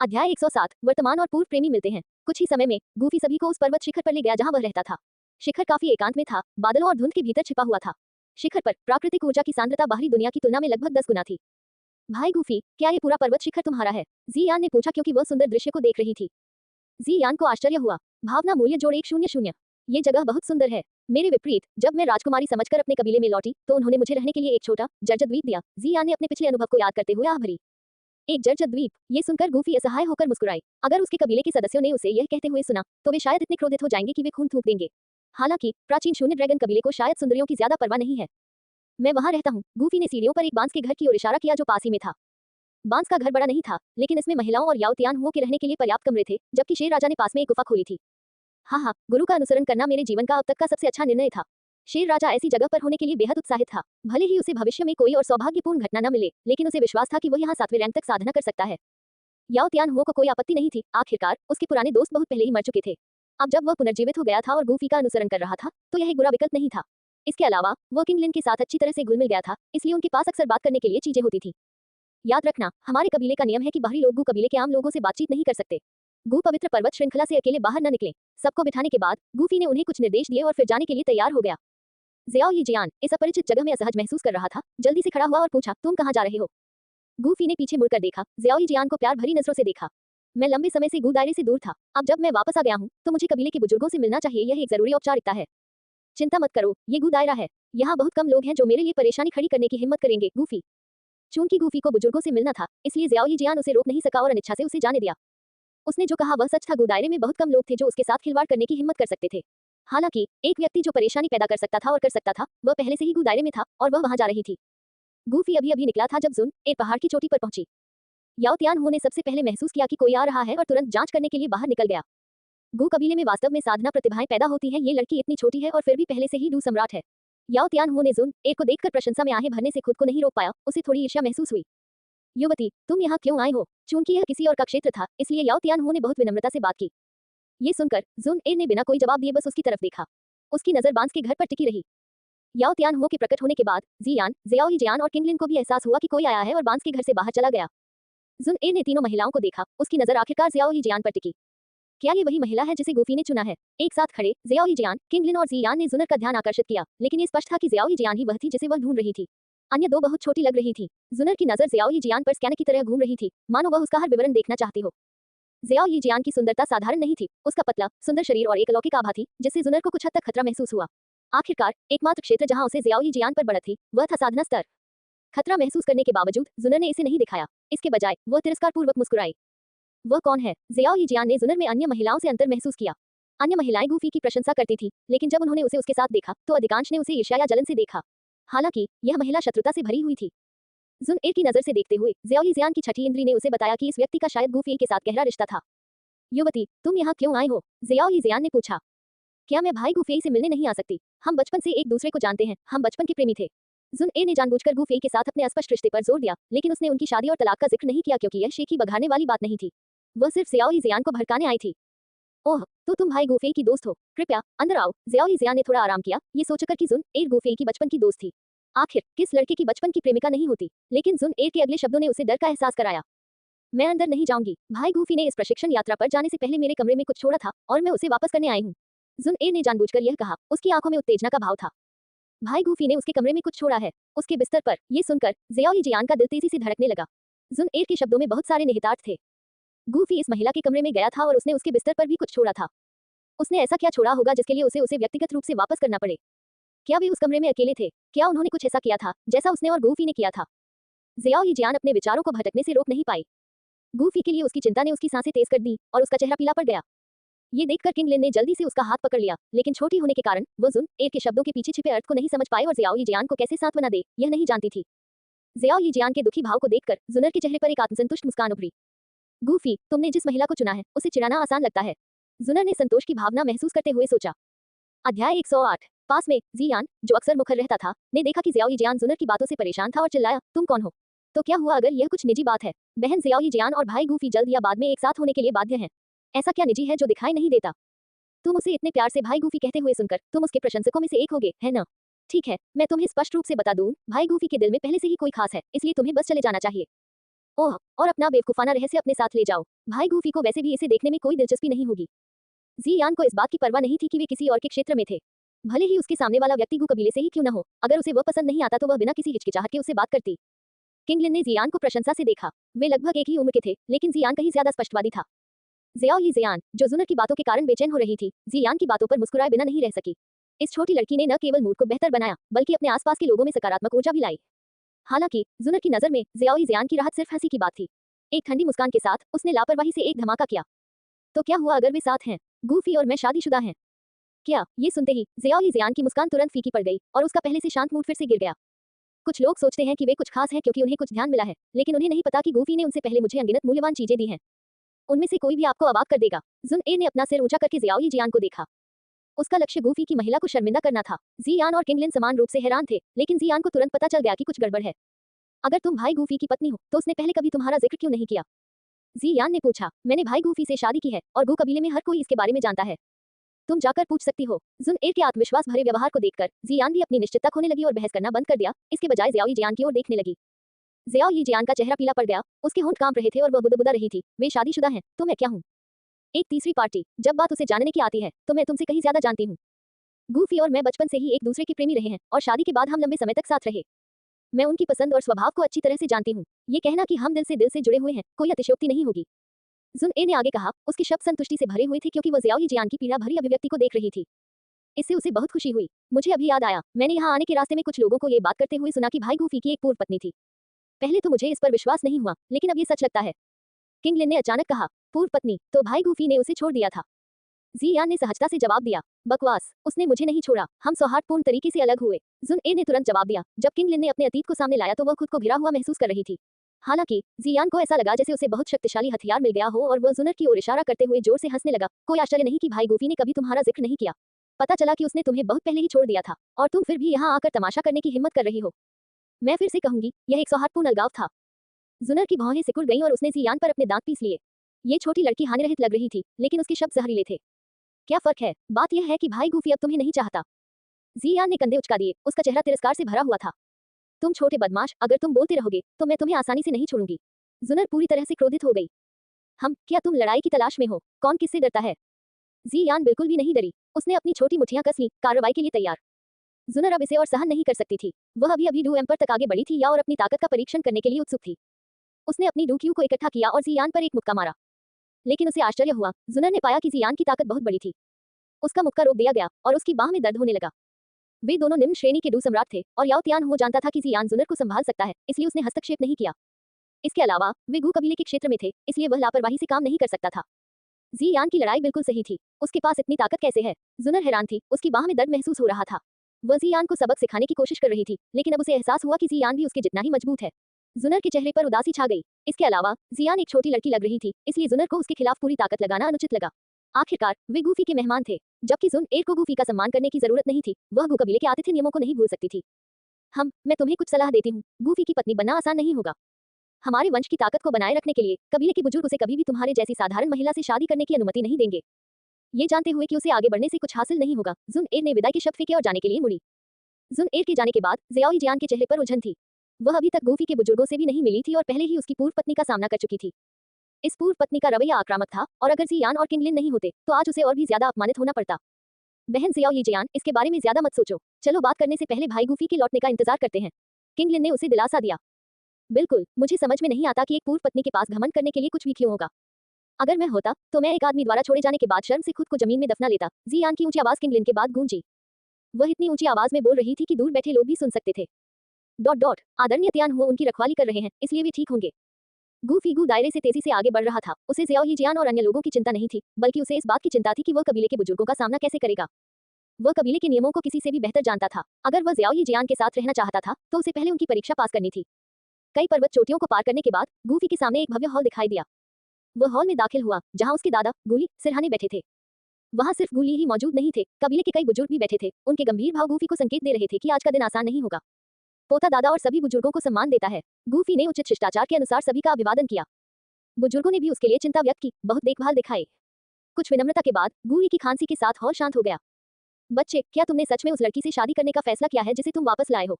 अध्याय 107 वर्तमान और पूर्व प्रेमी मिलते हैं। कुछ ही समय में गूफी सभी को उस पर्वत शिखर पर ले गया जहां वह रहता था। शिखर काफी एकांत में था, बादलों और धुंध के भीतर छिपा हुआ था। शिखर पर प्राकृतिक ऊर्जा की सांद्रता बाहरी दुनिया की तुलना में लगभग 10 गुना थी। भाई गूफी, क्या ये पूरा पर्वत शिखर तुम्हारा है? जियान ने पूछा क्योंकि वह सुंदर दृश्य को देख रही थी। जियान को आश्चर्य हुआ। भावना मूल्य जोड़ 100। ये जगह बहुत सुंदर है। मेरे विपरीत, जब मैं राजकुमारी समझकर अपने कबीले में लौटी तो उन्होंने मुझे रहने के लिए एक छोटा जर्जर द्वीप दिया। जियान ने अपने पिछले अनुभव को याद करते हुए आह भरी। एक जर्जर द्वीप, ये सुनकर गूफी असहाय होकर मुस्कुराई। अगर उसके कबीले के सदस्यों ने उसे यह कहते हुए सुना तो वे शायद इतने क्रोधित हो जाएंगे कि वे खून थूक देंगे। हालांकि प्राचीन शून्य ड्रैगन कबीले को शायद सुंदरियों की ज्यादा परवाह नहीं है। मैं वहां रहता हूँ। गूफी ने सीढ़ियों पर एक बांस के घर की ओर इशारा किया जो पास ही में था। बांस का घर बड़ा नहीं था, लेकिन इसमें महिलाओं और याओतियान हुओं के रहने के लिए पर्याप्त कमरे थे, जबकि शेर राजा ने पास में एक गुफा खोली थी। हाँ हाँ, गुरु का अनुसरण करना मेरे जीवन का अब तक का सबसे अच्छा निर्णय था। शेर राजा ऐसी जगह पर होने के लिए बेहद उत्साहित था। भले ही उसे भविष्य में कोई और सौभाग्यपूर्ण घटना न मिले, लेकिन उसे विश्वास था कि वह यहाँ 7वें रैंक तक साधना कर सकता है। याओतियान हुओं को कोई आपत्ति नहीं थी। आखिरकार उसके पुराने दोस्त बहुत पहले ही मर चुके थे। अब जब वह पुनर्जीवित हो गया था और गूफी का अनुसरण कर रहा था, तो यह एक बुरा विकल्प नहीं था। इसके अलावा वह किंगलिन के साथ अच्छी तरह से घुल मिल गया था, इसलिए उनके पास अक्सर बात करने के लिए चीजें होती थी। याद रखना, हमारे कबीले का नियम है कि बाहरी लोग गू कबीले के आम लोगों से बातचीत नहीं कर सकते। गू पवित्र पर्वत श्रृंखला से अकेले बाहर न निकले। सबको बिठाने के बाद गूफी ने उन्हें कुछ निर्देश दिए और फिर जाने के लिए तैयार हो गया। ज़ियाओ यीजियान इस अपरिचित जगह में असहज महसूस कर रहा था। जल्दी से खड़ा हुआ और पूछा, तुम कहाँ जा रहे हो? गूफी ने पीछे मुड़कर देखा। ज़ियाओ यीजियान को प्यार भरी नजरों से देखा। मैं लंबे समय से गू दायरे से दूर था। अब जब मैं वापस आ गया हूँ तो मुझे कबीले के बुजुर्गों से मिलना चाहिए। यह एक जरूरी औपचारिकता है। चिंता मत करो, ये गू दायरा है। यहाँ बहुत कम लोग हैं जो मेरे लिए परेशानी खड़ी करने की हिम्मत करेंगे। गूफी, चूंकि गूफी को बुजुर्गों से मिलना था, इसलिए ज़ियाओ यीजियान उसे रोक नहीं सका और अनिच्छा से उसे जाने दिया। उसने जो कहा वह सच था। गू दायरे में बहुत कम लोग थे जो उसके साथ खिलवाड़ करने की हिम्मत कर सकते थे। हालांकि एक व्यक्ति जो परेशानी पैदा कर सकता था और कर सकता था, वह पहले से ही गू दायरे में था और वह वहां जा रही थी। गूफी अभी अभी निकला था जब जुन एक पहाड़ की चोटी पर पहुंची। याओतियान हुओं ने सबसे पहले महसूस किया कि कोई आ रहा है और तुरंत जांच करने के लिए बाहर निकल गया। गू कबीले में वास्तव में साधना प्रतिभाएं पैदा होती हैं। ये लड़की इतनी छोटी है और फिर भी पहले से ही डू सम्राट है। याओतियान हुओं ने जुन एक को देखकर प्रशंसा में आहें भरने से खुद को नहीं रोक पाया। उसे थोड़ी ईर्ष्या महसूस हुई। युवती, तुम यहाँ क्यों आए हो? चूंकि यह किसी और का क्षेत्र था, इसलिए याओतियान हुओं ने बहुत विनम्रता से बात की। ये सुनकर जुन ए ने बिना कोई जवाब दिए बस उसकी तरफ देखा। उसकी नजर बांस के घर पर टिकी रही। याओतियान हुओं के प्रकट होने के बाद जियान, ज़ियाओ यीजियान और किंगलिन को भी एहसास हुआ कि कोई आया है और बांस के घर से बाहर चला गया। जुन ए ने तीनों महिलाओं को देखा। उसकी नजर आखिरकार ज़ियाओ यीजियान पर टिकी। क्या ये वही महिला है जिसे गूफी ने चुना है? एक साथ खड़े ज़ियाओ यीजियान, किंगलिन और जियान ने जुनर का ध्यान आकर्षित किया, लेकिन ये स्पष्ट था कि ज़ियाओ यीजियान ही वह थी जिसे वह ढूंढ रही थी। अन्य दो बहुत छोटी लग रही थी। जुनर की नजर ज़ियाओ यीजियान पर स्कैनर की तरह घूम रही थी, मानो वह उसका हर विवरण देखना चाहती हो। ज़ियाओ यीजियान की सुंदरता साधारण नहीं थी। उसका पतला सुंदर शरीर और एक अलौकिक आभा थी जिससे जुनर को कुछ हद तक खतरा महसूस हुआ। आखिरकार एकमात्र क्षेत्र जहां उसे ज़ियाओ यीजियान पर बढ़त थी वह था साधना स्तर। खतरा महसूस करने के बावजूद जुनर ने इसे नहीं दिखाया। इसके बजाय वह तिरस्कारपूर्वक मुस्कुराई। वह कौन है? ज़ियाओ यीजियान ने जुनर में अन्य महिलाओं से अंतर महसूस किया। अन्य महिलाएं गूफी की प्रशंसा करती थी, लेकिन जब उन्होंने उसे उसके साथ देखा तो अधिकांश ने उसे ईर्ष्या या जलन से देखा। हालांकि यह महिला शत्रुता से भरी हुई थी। जुन ए की नजर से देखते हुए ज़ियाओ यीजियान की छठी इंद्री ने उसे बताया कि इस व्यक्ति का शायद गूफी के साथ गहरा रिश्ता था। युवती, तुम यहाँ क्यों आए हो? ज़ियाओ यीजियान ने पूछा। क्या मैं भाई गूफेई से मिलने नहीं आ सकती? हम बचपन से एक दूसरे को जानते हैं, हम बचपन के प्रेमी थे। जुन ए ने जानबूझकर गूफेई के साथ अपने अस्पष्ट रिश्ते पर जोर दिया, लेकिन उसने उनकी शादी और तलाक का जिक्र नहीं किया क्योंकि यह शेखी बघाने वाली बात नहीं थी। वह सिर्फ ज़ियाओ यीजियान को भड़काने आई थी। ओह, तो तुम भाई गूफेई की दोस्त हो। कृपया अंदर आओ। ज़ियाओ यीजियान ने थोड़ा आराम किया, ये सोचकर कि जुन ए गूफेई की बचपन की दोस्त थी। आखिर किस लड़के की बचपन की प्रेमिका नहीं होती? लेकिन जुन ए के अगले शब्दों ने उसे डर का एहसास कराया। मैं अंदर नहीं जाऊंगी। भाई गूफी ने इस प्रशिक्षण यात्रा पर जाने से पहले मेरे कमरे में कुछ छोड़ा था और मैं उसे वापस करने आई हूँ। जुन ए ने जानबूझकर यह कहा। उसकी आंखों में उत्तेजना का भाव था। भाई गूफी ने उसके कमरे में कुछ छोड़ा है उसके बिस्तर पर। ये सुनकर ज़ियाओ यीजियान का दिल तेजी से धड़कने लगा। जुन ए के शब्दों में बहुत सारे निहितार्थ थे। गूफी इस महिला के कमरे में गया था और उसने उसके बिस्तर पर भी कुछ छोड़ा था। उसने ऐसा क्या छोड़ा होगा जिसके लिए उसे व्यक्तिगत रूप से वापस करना पड़े? क्या वे उस कमरे में अकेले थे? क्या उन्होंने कुछ ऐसा किया था जैसा उसने और गूफी ने किया था? ज़ियाओ यीजियान अपने विचारों को भटकने से रोक नहीं पाई। गूफी के लिए उसकी चिंता ने उसकी सांसें तेज कर दी और उसका चेहरा पीला पड़ गया। ये देखकर किंगलिन ने जल्दी से उसका हाथ पकड़ लिया, लेकिन छोटी होने के कारण वो जुन ए के शब्दों के पीछे छिपे अर्थ को नहीं समझ पाए और ज़ियाओ यीजियान को कैसे सांत्वना दे यह नहीं जानती थी। ज़ियाओ यीजियान के दुखी भाव को देखकर जुनर के चेहरे पर एक आत्मसंतुष्ट मुस्कान उभरी। गूफी, तुमने जिस महिला को चुना है उसे चिढ़ाना आसान लगता है। जुनर ने संतोष की भावना महसूस करते हुए सोचा। अध्याय 108। पास में जियान, जो अक्सर मुखर रहता था, ने देखा कि ज़ियाओ यीजियान जुनर की बातों से परेशान था और चिल्लाया, तुम कौन हो? तो क्या हुआ अगर यह कुछ निजी बात है? बहन ज़ियाओ यीजियान और भाई गूफी जल्द या बाद में एक साथ होने के लिए बाध्य हैं। ऐसा क्या निजी है जो दिखाई नहीं देता? तुम उसे इतने प्यार से भाई गूफी कहते हुए सुनकर तुम उसके प्रशंसकों में से एक होगे, है ना? ठीक है, मैं तुम्हें स्पष्ट रूप से बता दूं, भाई गूफी के दिल में पहले से ही कोई खास है, इसलिए तुम्हें बस चले जाना चाहिए। ओह, और अपना बेवकूफाना रहस्य अपने साथ ले जाओ। भाई गूफी को वैसे भी इसे देखने में कोई दिलचस्पी नहीं होगी। जियान को इस बात की परवाह नहीं थी कि वे किसी और के क्षेत्र में थे। भले ही उसके सामने वाला व्यक्ति गू कबीले से ही क्यों न हो, अगर उसे वह पसंद नहीं आता तो वह बिना किसी हिचकिचाहट के उससे बात करती। किंगलिन ने जियान को प्रशंसा से देखा। वे लगभग एक ही उम्र के थे, लेकिन जियान कहीं ज्यादा स्पष्टवादी था। ज़ियाओ ही जियान, जो जुनर की बातों के कारण बेचैन हो रही थी, जियान की बातों पर मुस्कुराए बिना नहीं रह सकी। इस छोटी लड़की ने न केवल मूड को बेहतर बनाया, बल्कि अपने आसपास के लोगों में सकारात्मक ऊर्जा भी लाई। हालांकि जुनर की नजर में ज़ियाओ ही जियान की राहत सिर्फ हंसी की बात थी। एक ठंडी मुस्कान के साथ उसने लापरवाही से एक धमाका किया। तो क्या हुआ अगर वे साथ हैं? गूफी और मैं शादीशुदा हैं। क्या? ये सुनते ही ज़ियाओ ही जियान की मुस्कान तुरंत फीकी पड़ गई और उसका पहले से शांत मूड फिर से गिर गया। कुछ लोग सोचते हैं कि वे कुछ खास हैं क्योंकि उन्हें कुछ ध्यान मिला है, लेकिन उन्हें नहीं पता कि गूफी ने उनसे पहले मुझे अनगिनत मूल्यवान चीजें दी हैं। उनमें से कोई भी आपको अवाक कर देगा। जुन ए ने अपना सिर ऊंचा करके ज़ियाओ ही जियान को देखा। उसका लक्ष्य गूफी की महिला को शर्मिंदा करना था। जियान और किंगलिन समान रूप से हैरान थे, लेकिन जियान को तुरंत पता चल गया कि कुछ गड़बड़ है। अगर तुम भाई गूफी की पत्नी हो, तो उसने पहले कभी तुम्हारा जिक्र क्यों नहीं किया? जियान ने पूछा। मैंने भाई गूफी से शादी की है और गू कबीले में हर कोई इसके बारे में जानता है। तुम जाकर पूछ सकती हो। जुन ए के आत्मविश्वास भरे व्यवहार को देखकर जियान भी अपनी निश्चितता खोने लगी और बहस करना बंद कर दिया। इसके बजाय ज़ियाओ ही जियान की ओर देखने लगी। ज़ियाओ ही जियान का चेहरा पीला पड़ गया, उसके होंठ कांप रहे थे और वह बुदबुदा रही थी। वे शादीशुदा हैं, तो मैं क्या हूँ? एक तीसरी पार्टी। जब बात उसे जानने की आती है, तो मैं तुमसे कहीं ज्यादा जानती हूँ। गूफी और मैं बचपन से ही एक दूसरे के प्रेमी रहे हैं और शादी के बाद हम लंबे समय तक साथ रहे। मैं उनकी पसंद और स्वभाव को अच्छी तरह से जानती हूँ। ये कहना कि हम दिल से जुड़े हुए हैं, कोई अतिशयोक्ति नहीं होगी। जुन ए ने आगे कहा। उसके शब्द संतुष्टि से भरे हुए थे क्योंकि वह ज़ियाओ ही जियान की पीड़ा भरी अभिव्यक्ति को देख रही थी। इससे उसे बहुत खुशी हुई। मुझे अभी याद आया, मैंने यहाँ आने के रास्ते में कुछ लोगों को ये बात करते हुए सुना कि भाई गूफी की एक पूर्व पत्नी थी। पहले तो मुझे इस पर विश्वास नहीं हुआ, लेकिन अब ये सच लगता है। किंगलिन ने अचानक कहा। पूर्व पत्नी? तो भाई गूफी ने उसे छोड़ दिया था? जियान ने सहजता से जवाब दिया। बकवास, उसने मुझे नहीं छोड़ा, हम सौहार्दपूर्ण तरीके से अलग हुए। जुन ए ने तुरंत जवाब दिया। जब किंगलिन ने अपने अतीत को सामने लाया तो वह खुद को घिरा हुआ महसूस कर रही थी। हालांकि जियान को ऐसा लगा जैसे उसे बहुत शक्तिशाली हथियार मिल गया हो और वह जुनर की ओर इशारा करते हुए जोर से हंसने लगा। कोई आश्चर्य नहीं कि भाई गूफी ने कभी तुम्हारा जिक्र नहीं किया। पता चला कि उसने तुम्हें बहुत पहले ही छोड़ दिया था, और तुम फिर भी यहाँ आकर तमाशा करने की हिम्मत कर रही हो। मैं फिर से कहूंगी, यह एक सौहार्दपूर्ण अलगाव था। जुनर की भौहें सिकुड़ गईं और उसने जियान पर अपने दांत पीस लिए। ये छोटी लड़की हानिरहित लग रही थी, लेकिन उसके शब्द जहरीले थे। क्या फर्क है? बात यह है कि भाई गूफी अब तुम्हें नहीं चाहता। जियान ने कंधे उचका दिए, उसका चेहरा तिरस्कार से भरा हुआ था। तुम छोटे बदमाश, अगर तुम बोलते रहोगे तो मैं तुम्हें आसानी से नहीं छोड़ूंगी। जुनर पूरी तरह से क्रोधित हो गई। क्या तुम लड़ाई की तलाश में हो? कौन किससे डरता है? जियान बिल्कुल भी नहीं डरी। उसने अपनी छोटी मुट्ठियां कस लीं, कार्रवाई के लिए तैयार। जुनर अब इसे और सहन नहीं कर सकती थी। वह अभी अभी डू एम्पर तक आगे बढ़ी थी या और अपनी ताकत का परीक्षण करने के लिए उत्सुक थी। उसने अपनी डूक्यू को इकट्ठा किया और जियान पर एक मुक्का मारा। लेकिन उसे आश्चर्य हुआ। जुनर ने पाया कि जियान की ताकत बहुत बड़ी थी। उसका मुक्का रोक दिया गया और उसकी बाह में दर्द होने लगा। वे दोनों निम्न श्रेणी के डू सम्राट थे और याओ तियान हो जानता था कि जियान जुनर को संभाल सकता है, इसलिए उसने हस्तक्षेप नहीं किया। इसके अलावा वे गू कबीले के क्षेत्र में थे, इसलिए वह लापरवाही से काम नहीं कर सकता था। जियान की लड़ाई बिल्कुल सही थी। उसके पास इतनी ताकत कैसे है? जुनर हैरान थी। उसकी बाह में दर्द महसूस हो रहा था। वह जियान को सबक सिखाने की कोशिश कर रही थी, लेकिन अब उसे एहसास हुआ कि जियान भी उसके जितना ही मजबूत है। जुनर के चेहरे पर उदासी छा गई। इसके अलावा जियान एक छोटी लड़की लग रही थी, इसलिए जुनर को उसके खिलाफ पूरी ताकत लगाना अनुचित लगा। आखिरकार वे गूफी के मेहमान थे, जबकि जुन एर को गूफी का सम्मान करने की जरूरत नहीं थी। वह गू कबीले के आतिथ्य नियमों को नहीं भूल सकती थी। मैं तुम्हें कुछ सलाह देती हूँ। गूफी की पत्नी बनना आसान नहीं होगा। हमारे वंश की ताकत को बनाए रखने के लिए कबीले के बुजुर्ग उसे कभी भी तुम्हारे जैसी साधारण महिला से शादी करने की अनुमति नहीं देंगे। ये जानते हुए कि उसे आगे बढ़ने से कुछ हासिल नहीं होगा, जुन एर ने विदाई के शब्द फेंके और जाने के लिए मुड़ी। जुन एर के जाने के बाद ज़ियाओ जियान के चेहरे पर उलझन थी। वह अभी तक गूफी के बुजुर्गों से भी नहीं मिली थी और पहले ही उसकी पूर्व पत्नी का सामना कर चुकी थी। इस पूर्व पत्नी का रवैया आक्रामक था और अगर जियान और किंगलिन नहीं होते तो आज उसे और भी ज्यादा अपमानित होना पड़ता। बहन ज़ियाओ ही जियान, इसके बारे में ज्यादा मत सोचो। चलो बात करने से पहले भाई गूफी के लौटने का इंतजार करते हैं। किंगलिन ने उसे दिलासा दिया। बिल्कुल, मुझे समझ में नहीं आता कि एक पूर्व पत्नी के पास घमंड करने के लिए कुछ भी क्यों होगा। अगर मैं होता तो मैं एक आदमी द्वारा छोड़े जाने के बाद शर्म से खुद को जमीन में दफना लेता। जियान की ऊंची आवाज किंगलिन के बाद गूंजी। वह इतनी ऊंची आवाज में बोल रही थी कि दूर बैठे लोग भी सुन सकते थे। आदरणीय तियान हुआ उनकी रखवाली कर रहे हैं, इसलिए वे ठीक होंगे। गू दायरे से तेजी से आगे बढ़ रहा था। उसे ज़ियाओ ही जियान और अन्य लोगों की चिंता नहीं थी, बल्कि उसे इस बात की चिंता थी कि वह कबीले के बुजुर्गों का सामना कैसे करेगा। वह कबीले के नियमों को किसी से भी बेहतर जानता था। अगर वह ज़ियाओ ही जियान के साथ रहना चाहता था तो उसे पहले उनकी परीक्षा पास करनी थी। कई पर्वत चोटियों को पार करने के बाद गूफी के सामने एक भव्य हॉल दिखाई दिया। वह हॉल में दाखिल हुआ, जहां उसके दादा गूली सिरहाने बैठे थे। वहां सिर्फ गूली ही मौजूद नहीं थे, कबीले के कई बुजुर्ग भी बैठे थे। उनके गंभीर भाव गूफी को संकेत दे रहे थे कि आज का दिन आसान नहीं होगा। पोता दादा और सभी बुजुर्गों को सम्मान देता है। गूफी ने उचित शिष्टाचार के अनुसार सभी का अभिवादन किया। बुजुर्गों ने भी उसके लिए चिंता व्यक्त की, बहुत देखभाल दिखाई। कुछ विनम्रता के बाद गूली की खांसी के साथ हॉल शांत हो गया। बच्चे, क्या तुमने सच में उस लड़की से शादी करने का फैसला किया है जिसे तुम वापस लाए हो?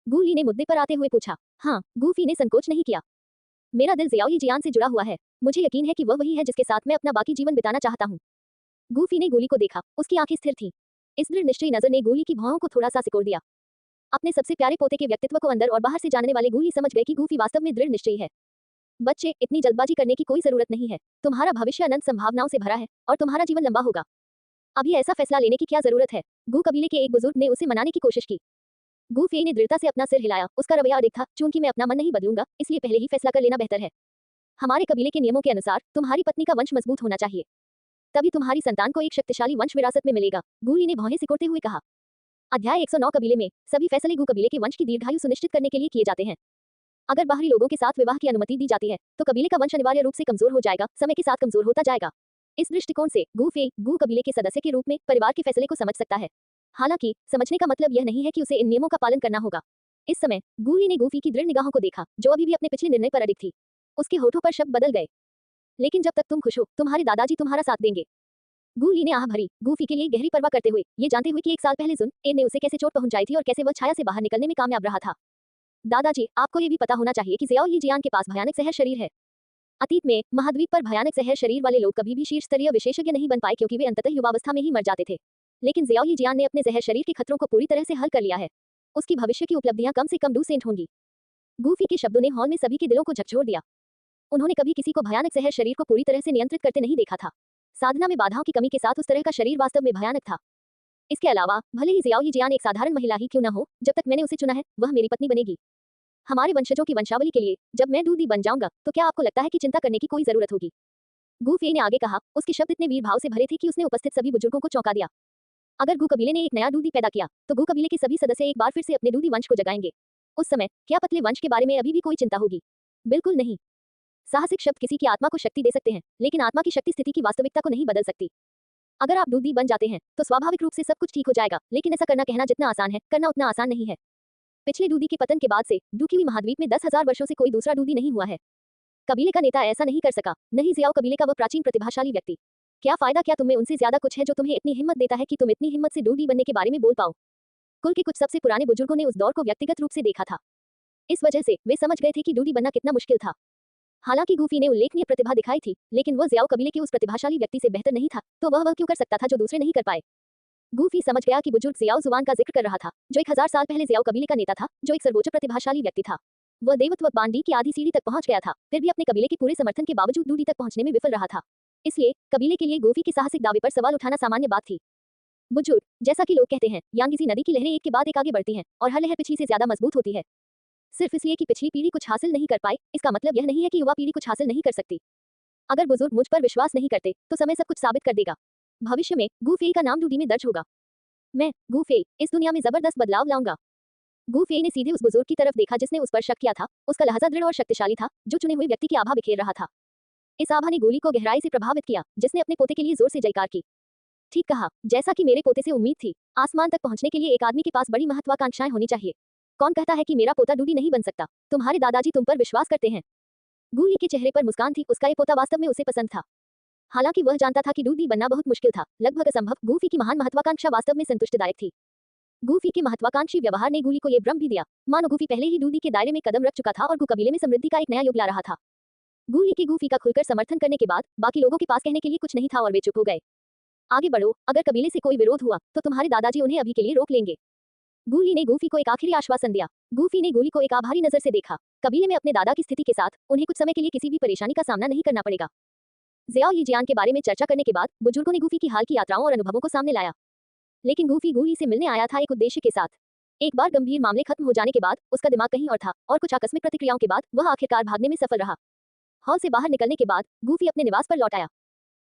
गूली ने मुद्दे पर आते हुए पूछा। हाँ, गूफी ने संकोच नहीं किया। मेरा दिल ज़ियाओ जियान से जुड़ा हुआ है। मुझे यकीन है कि वह वही है जिसके साथ मैं अपना बाकी जीवन बिताना चाहता हूँ। गूफी ने गोली को देखा, उसकी आंखें स्थिर थीं। इस दृढ़ निश्चयी नजर ने गोली की भौहों को थोड़ा सा सिकोड़ दिया। अपने सबसे प्यारे पोते के व्यक्तित्व को अंदर और बाहर से जानने वाले गोली समझ गए कि गूफी वास्तव में दृढ़ निश्चयी है। बच्चे, इतनी जल्दबाजी करने की कोई जरूरत नहीं है। तुम्हारा भविष्य अनंत संभावनाओं से भरा है और तुम्हारा जीवन लंबा होगा। अभी ऐसा फैसला लेने की क्या जरूरत है? गू कबीले के एक बुजुर्ग ने उसे मनाने की कोशिश की। गू फे ने दृढ़ता से अपना सिर हिलाया। उसका रवैया अडिग था, चूंकि मैं अपना मन नहीं बदलूंगा, इसलिए पहले ही फैसला कर लेना बेहतर है। हमारे कबीले के नियमों के अनुसार तुम्हारी पत्नी का वंश मजबूत होना चाहिए, तभी तुम्हारी संतान को एक शक्तिशाली वंश विरासत में मिलेगा, गूली ने भौहें सिकोड़ते हुए कहा। अध्याय 109 कबीले में सभी फैसले गू कबीले के वंश की दीर्घायु सुनिश्चित करने के लिए किए जाते हैं। अगर बाहरी लोगों के साथ विवाह की अनुमति दी जाती है तो कबीले का वंश अनिवार्य रूप से कमजोर हो जाएगा, समय के साथ कमजोर होता जाएगा। इस दृष्टिकोण से गू कबीले के सदस्य के रूप में परिवार के फैसले को समझ सकता है। हालांकि समझने का मतलब यह नहीं है कि उसे इन नियमों का पालन करना होगा। इस समय गूली ने गूफी की दृढ़ निगाहों को देखा, जो अभी भी अपने पिछले निर्णय पर अडिग थी। उसके होठों पर शब्द बदल गए। लेकिन जब तक तुम खुश हो, तुम्हारे दादाजी तुम्हारा साथ देंगे। गूली ने आह भरी, गूफी के लिए गहरी परवाह करते हुए, ये जानते हुए कि 1 साल पहले जुन ए ने उसे कैसे चोट पहुंचाई थी और कैसे वह छाया से बाहर निकलने में कामयाब रहा था। दादाजी, आपको ये भी पता होना चाहिए कि ज़ियाओ जियान के पास भयानक जहर शरीर है। अतीत में महाद्वीप पर भयानक जहर शरीर वाले लोग कभी भी शीर्ष स्तरीय विशेषज्ञ नहीं बन पाए, क्योंकि वे अंततः युवावस्था में ही मर जाते थे। लेकिन ज़ियाओ जियान ने अपने जहर शरीर के खतरों को पूरी तरह से हल कर लिया है। उसकी भविष्य की उपलब्धियां कम से कम डूसेंट होंगी। गूफी के शब्दों ने हॉल में सभी के दिलों को झकझोर दिया। उन्होंने कभी किसी को भयानक जहर शरीर को पूरी तरह से नियंत्रित करते नहीं देखा था। साधना में बाधाओं की कमी के साथ उस तरह का शरीर वास्तव में भयानक था। इसके अलावा भले ही ज़ियाओ जियान एक साधारण महिला ही क्यों न हो, जब तक मैंने उसे चुना है वह मेरी पत्नी बनेगी। हमारे वंशजों की वंशावली के लिए जब मैं दूधी बन जाऊंगा तो क्या आपको लगता है कि चिंता करने की कोई जरूरत होगी? गू फे ने आगे कहा। उसके शब्द इतने वीर भाव से भरे थे कि उसने उपस्थित सभी बुजुर्गों को चौंका दिया। अगर गू कबीले ने एक नया दूधी पैदा किया तो गू कबीले के सभी सदस्य एक बार फिर से अपने दूधी वंश को जगाएंगे। उस समय क्या पतले वंश के बारे में अभी भी कोई चिंता होगी? बिल्कुल नहीं। साहसिक शब्द किसी की आत्मा को शक्ति दे सकते हैं, लेकिन आत्मा की शक्ति स्थिति की वास्तविकता को नहीं बदल सकती। अगर आप दूधी बन जाते हैं तो स्वाभाविक रूप से सब कुछ ठीक हो जाएगा, लेकिन ऐसा करना कहना जितना आसान है, करना उतना आसान नहीं है। पिछले दूधी के पतन के बाद से डूकी महाद्वीप में 10,000 वर्षों से कोई दूसरा दूधी नहीं हुआ है। कबीले का नेता ऐसा नहीं कर सका, नहीं ज़ियाओ कबीले का वह प्राचीन प्रतिभाशाली व्यक्ति। क्या फायदा? क्या तुम्हें उनसे ज्यादा कुछ है जो तुम्हें इतनी हिम्मत देता है कि तुम इतनी हिम्मत से दूधी बनने के बारे में बोल पाओ? कुल के कुछ सबसे पुराने बुजुर्गों ने उस दौर को व्यक्तिगत रूप से देखा था। इस वजह से वे समझ गए थे कि दूधी बनना कितना मुश्किल था। हालांकि गूफी ने उल्लेखनीय प्रतिभा दिखाई थी, लेकिन वह ज़ियाओ कबीले के उस प्रतिभाशाली व्यक्ति से बेहतर नहीं था, तो वह क्यों कर सकता था जो दूसरे नहीं कर पाए? गूफी समझ गया कि बुजुर्ग ज़ियाओ जुबान का जिक्र कर रहा था, जो 1000 साल पहले ज़ियाओ कबीले का नेता था, जो एक सर्वोच्च प्रतिभाशाली व्यक्ति था। वह देवत्व बांडी की आधी सीढ़ी तक पहुंच गया था, फिर भी अपने कबीले के पूरे समर्थन के बावजूद दूधी तक पहुंचने में विफल रहा था। इसलिए कबीले के लिए गूफी के साहसिक दावे पर सवाल उठाना सामान्य बात थी। बुजुर्ग, जैसा कि लोग कहते हैं, यांगीज़ी नदी की लहरें एक के बाद एक आगे बढ़ती हैं और हर लहर पिछली से ज्यादा मजबूत होती है। सिर्फ इसलिए कि पिछली पीढ़ी कुछ हासिल नहीं कर पाई, इसका मतलब यह नहीं है कि युवा पीढ़ी कुछ हासिल नहीं कर सकती। अगर बुजुर्ग मुझ पर विश्वास नहीं करते तो समय सब कुछ साबित कर देगा। भविष्य में गू फे का नाम दूधी में दर्ज होगा। मैं, गू फे, इस दुनिया में जबरदस्त बदलाव लाऊंगा। गू फे ने सीधे उस बुजुर्ग की तरफ देखा जिसने उस पर शक किया था। उसका लहजा दृढ़ और शक्तिशाली था, जो चुने हुए व्यक्ति की आभा बिखेर रहा था। इस आभा ने गोली को गहराई से प्रभावित किया, जिसने अपने पोते के लिए जोर से जयकार की। ठीक कहा, जैसा कि मेरे पोते से उम्मीद थी। आसमान तक पहुंचने के लिए एक आदमी के पास बड़ी महत्वाकांक्षाएं होनी चाहिए। कौन कहता है कि मेरा पोता दूधी नहीं बन सकता? तुम्हारे दादाजी तुम पर विश्वास करते हैं। गूली के चेहरे पर मुस्कान थी, उसका ये पोता वास्तव में उसे पसंद था। हालांकि वह जानता था कि दूधी बनना बहुत मुश्किल था, लगभग असंभव। गूफी की महान महत्वाकांक्षा वास्तव में संतुष्टिदायक थी। गूफी के महत्वाकांक्षी व्यवहार ने गूली को यह भ्रम भी दिया, मानो गूफी पहले ही दूधी के दायरे में कदम रख चुका था और गू कबीले में समृद्धि का एक नया युग ला रहा था। गूली की गूफी का खुलकर समर्थन करने के बाद बाकी लोगों के पास कहने के लिए कुछ नहीं था और वे चुप हो गए। आगे बढ़ो, अगर कबीले से कोई विरोध हुआ तो तुम्हारे दादाजी उन्हें अभी के लिए रोक लेंगे। गूली ने गूफी को एक आखिरी आश्वासन दिया। गूफी ने गूली को एक आभारी नजर से देखा। कबीले में अपने दादा की स्थिति के साथ उन्हें कुछ समय के लिए किसी भी परेशानी का सामना नहीं करना पड़ेगा। ज़ियाओ जियान के बारे में चर्चा करने के बाद बुजुर्गों ने गूफी की हाल की यात्राओं और अनुभवों को सामने लाया। लेकिन गूफी गूली से मिलने आया था एक उद्देश्य के साथ। एक बार गंभीर मामले खत्म हो जाने के बाद उसका दिमाग कहीं और था, और कुछ आकस्मिक प्रतिक्रियाओं के बाद वह आखिरकार भागने में सफल रहा। हॉल से बाहर निकलने के बाद गूफी अपने निवास पर लौट आया।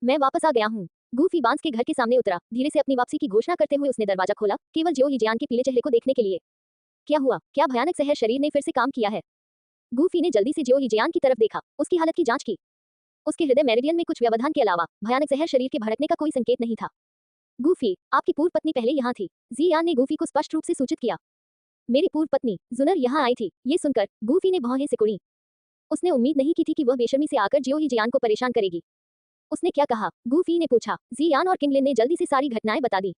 मैं वापस आ गया हूँ। गूफी बांस के घर के सामने उतरा। धीरे से अपनी वापसी की घोषणा करते हुए उसने दरवाजा खोला, केवल ज़ियाओ जियान के पीले चेहरे को देखने के लिए। क्या हुआ? क्या भयानक जहर शरीर ने फिर से काम किया है? गूफी ने जल्दी से ज़ियाओ जियान की तरफ देखा, उसकी हालत की जांच की। उसके हृदय मेरिडियन में कुछ व्यवधान के अलावा भयानक जहर शरीर के भड़कने का कोई संकेत नहीं था। गूफी, आपकी पूर्व पत्नी पहले यहाँ थी, जियान ने गूफी को स्पष्ट रूप से सूचित किया। मेरी पूर्व पत्नी जुनर यहाँ आई थी। ये सुनकर गूफी ने भौहें सिकुड़ी। उसने उम्मीद नहीं की थी कि वह बेशर्मी से आकर ज़ियाओ जियान को परेशान करेगी। उसने क्या कहा? गूफी ने पूछा। जियान और किंगलिन ने जल्दी से सारी घटनाएं बता दी।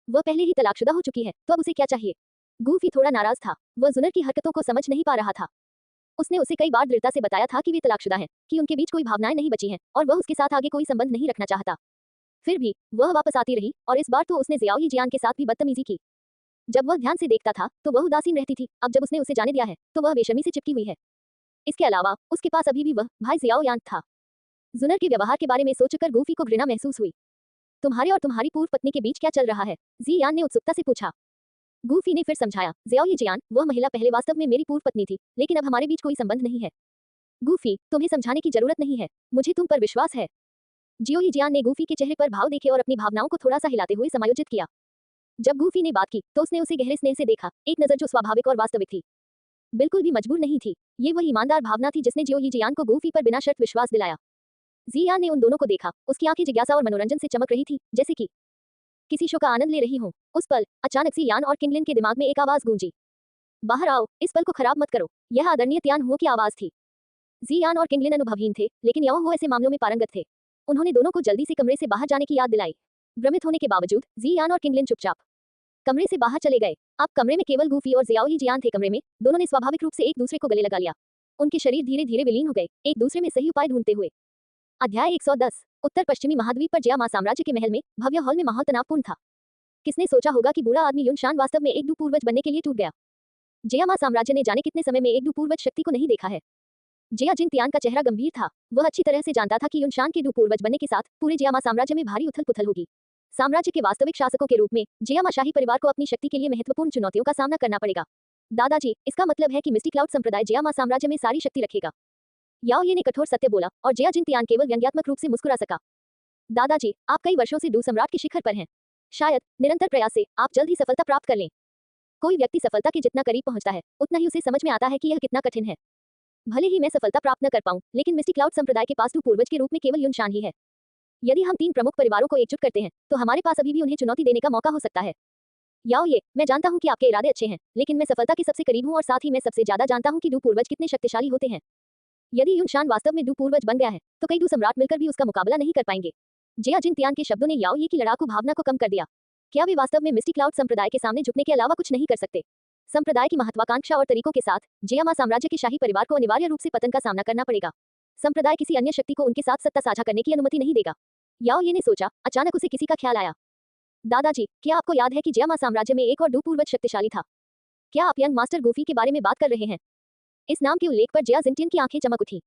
वह पहले ही तलाकशुदा हो चुकी है, तो अब उसे क्या चाहिए? गूफी थोड़ा नाराज था। वह जुनर की हरकतों को समझ नहीं पा रहा था। उसने उसे कई बार दृढ़ता से बताया था कि वे तलाकशुदा हैं, कि उनके बीच कोई भावनाएं नहीं बची हैं और वह उसके साथ आगे कोई संबंध नहीं रखना चाहता। फिर भी वह वापस आती रही और इस बार तो उसने जियाओ जियान के साथ भी बदतमीजी की। जब वह ध्यान से देखता था तो वह उदासीन रहती थी, अब जब उसने उसे जाने दिया है तो वह बेशर्मी से चिपकी हुई है। इसके अलावा उसके पास अभी भी वह भाई जियाओ यान था। जुनर के व्यवहार के बारे में सोचकर गूफी को घृणा महसूस हुई। तुम्हारे और तुम्हारी पूर्व पत्नी के बीच क्या चल रहा है? जी यान ने उत्सुकता से पूछा। गूफी ने फिर समझाया, जियाओ जियान, वह महिला पहले वास्तव में मेरी पूर्व पत्नी थी, लेकिन अब हमारे बीच कोई संबंध नहीं है। गूफी, तुम्हें समझाने की जरूरत नहीं है, मुझे तुम पर विश्वास है। जियो जियान ने गूफी के चेहरे पर भाव देखे और अपनी भावनाओं को थोड़ा सा हिलाते हुए समायोजित किया। जब गूफी ने बात की तो उसने उसे गहरे स्नेह से देखा, एक नजर जो स्वाभाविक और वास्तविक थी, बिल्कुल भी मजबूर नहीं थी। ये वह ईमानदार भावना थी जिसने जियो जियान को गूफी पर बिना शर्त विश्वास दिलाया। जियान ने उन दोनों को देखा, उसकी आंखें जिज्ञासा और मनोरंजन से चमक रही थी, जैसे कि किसी शो का आनंद ले रही हो। उस पल अचानक से यान और किंगलिन के दिमाग में एक आवाज गूंजी, बाहर आओ, इस पल को खराब मत करो। यह आदरणीय त्यान हुओ की आवाज थी। जियान और किंगलिन अनुभवहीन थे, लेकिन याओ हो ऐसे मामलों में पारंगत थे। उन्होंने दोनों को जल्दी से कमरे से बाहर जाने की याद दिलाई। भ्रमित होने के बावजूद जियान और किंगलिन चुपचाप कमरे से बाहर चले गए। अब कमरे में केवल गूफी और जियाओ जियान थे। कमरे में दोनों ने स्वाभाविक रूप से एक दूसरे को गले लगा लिया। उनके शरीर धीरे धीरे विलीन हो गए, एक दूसरे में सही उपाय ढूंढते हुए। अध्याय 110। उत्तर पश्चिमी महाद्वीप पर जियामा साम्राज्य के महल में भव्य हॉल में माहौल तनावपूर्ण था। किसने सोचा होगा कि बूढ़ा आदमी युनशान वास्तव में एक डू पूर्वज बनने के लिए टूट गया। जियामा साम्राज्य ने जाने कितने समय में एक डू पूर्वज शक्ति को नहीं देखा है। जिया जिन तियान का चेहरा गंभीर था, वह अच्छी तरह से जानता था कि युनशान के डू पूर्वज बनने के साथ पूरे जियामा साम्राज्य में भारी उथल पुथल होगी। साम्राज्य के वास्तविक शासकों के रूप में जियामा शाही परिवार को अपनी शक्ति के लिए महत्वपूर्ण चुनौतियों का सामना करना पड़ेगा। दादाजी, इसका मतलब है कि मिस्टी क्लाउड संप्रदाय जियामा साम्राज्य में सारी शक्ति रखेगा। याओ ये ने कठोर सत्य बोला और जिया जिन तियान केवल व्यंग्यात्मक रूप से मुस्कुरा सका। दादाजी, आप कई वर्षों से डू सम्राट के शिखर पर हैं। शायद निरंतर प्रयास से आप जल्द ही सफलता प्राप्त कर लें। कोई व्यक्ति सफलता के जितना करीब पहुंचता है, उतना ही उसे समझ में आता है कि यह कितना कठिन है। भले ही मैं सफलता प्राप्त न कर पाऊं, लेकिन मिस्टी क्लाउड संप्रदाय के पास डू पूर्वज के रूप में केवल युनशान ही है। यदि हम 3 प्रमुख परिवारों को एकजुट करते हैं, तो हमारे पास अभी भी उन्हें चुनौती देने का मौका हो सकता है। याओ ये, मैं जानता हूं कि आपके इरादे अच्छे हैं, लेकिन मैं सफलता के सबसे करीब हूं और साथ ही मैं सबसे ज्यादा जानता हूं कि डू पूर्वज कितने शक्तिशाली होते हैं। यदि युनशान वास्तव में डू पूर्वज बन गया है, तो कई डू सम्राट मिलकर भी उसका मुकाबला नहीं कर पाएंगे। जिया जिन तियान के शब्दों ने याओ ये की लड़ाकू भावना को कम कर दिया। क्या वे वास्तव में मिस्टी क्लाउड संप्रदाय के सामने झुकने के अलावा कुछ नहीं कर सकते? संप्रदाय की महत्वाकांक्षा और तरीकों के साथ जियामा साम्राज्य के शाही परिवार को अनिवार्य रूप से पतन का सामना करना पड़ेगा। संप्रदाय किसी अन्य शक्ति को उनके साथ सत्ता साझा करने की अनुमति नहीं देगा। याओ ये ने सोचा, अचानक उसे किसी का ख्याल आया। दादाजी, क्या आपको याद है कि जियामा साम्राज्य में एक और डू पूर्वज शक्तिशाली था? क्या आप यंग मास्टर गूफी के बारे में बात कर रहे हैं? इस नाम के उल्लेख पर जिया जिंटियन की आंखें चमक उठी।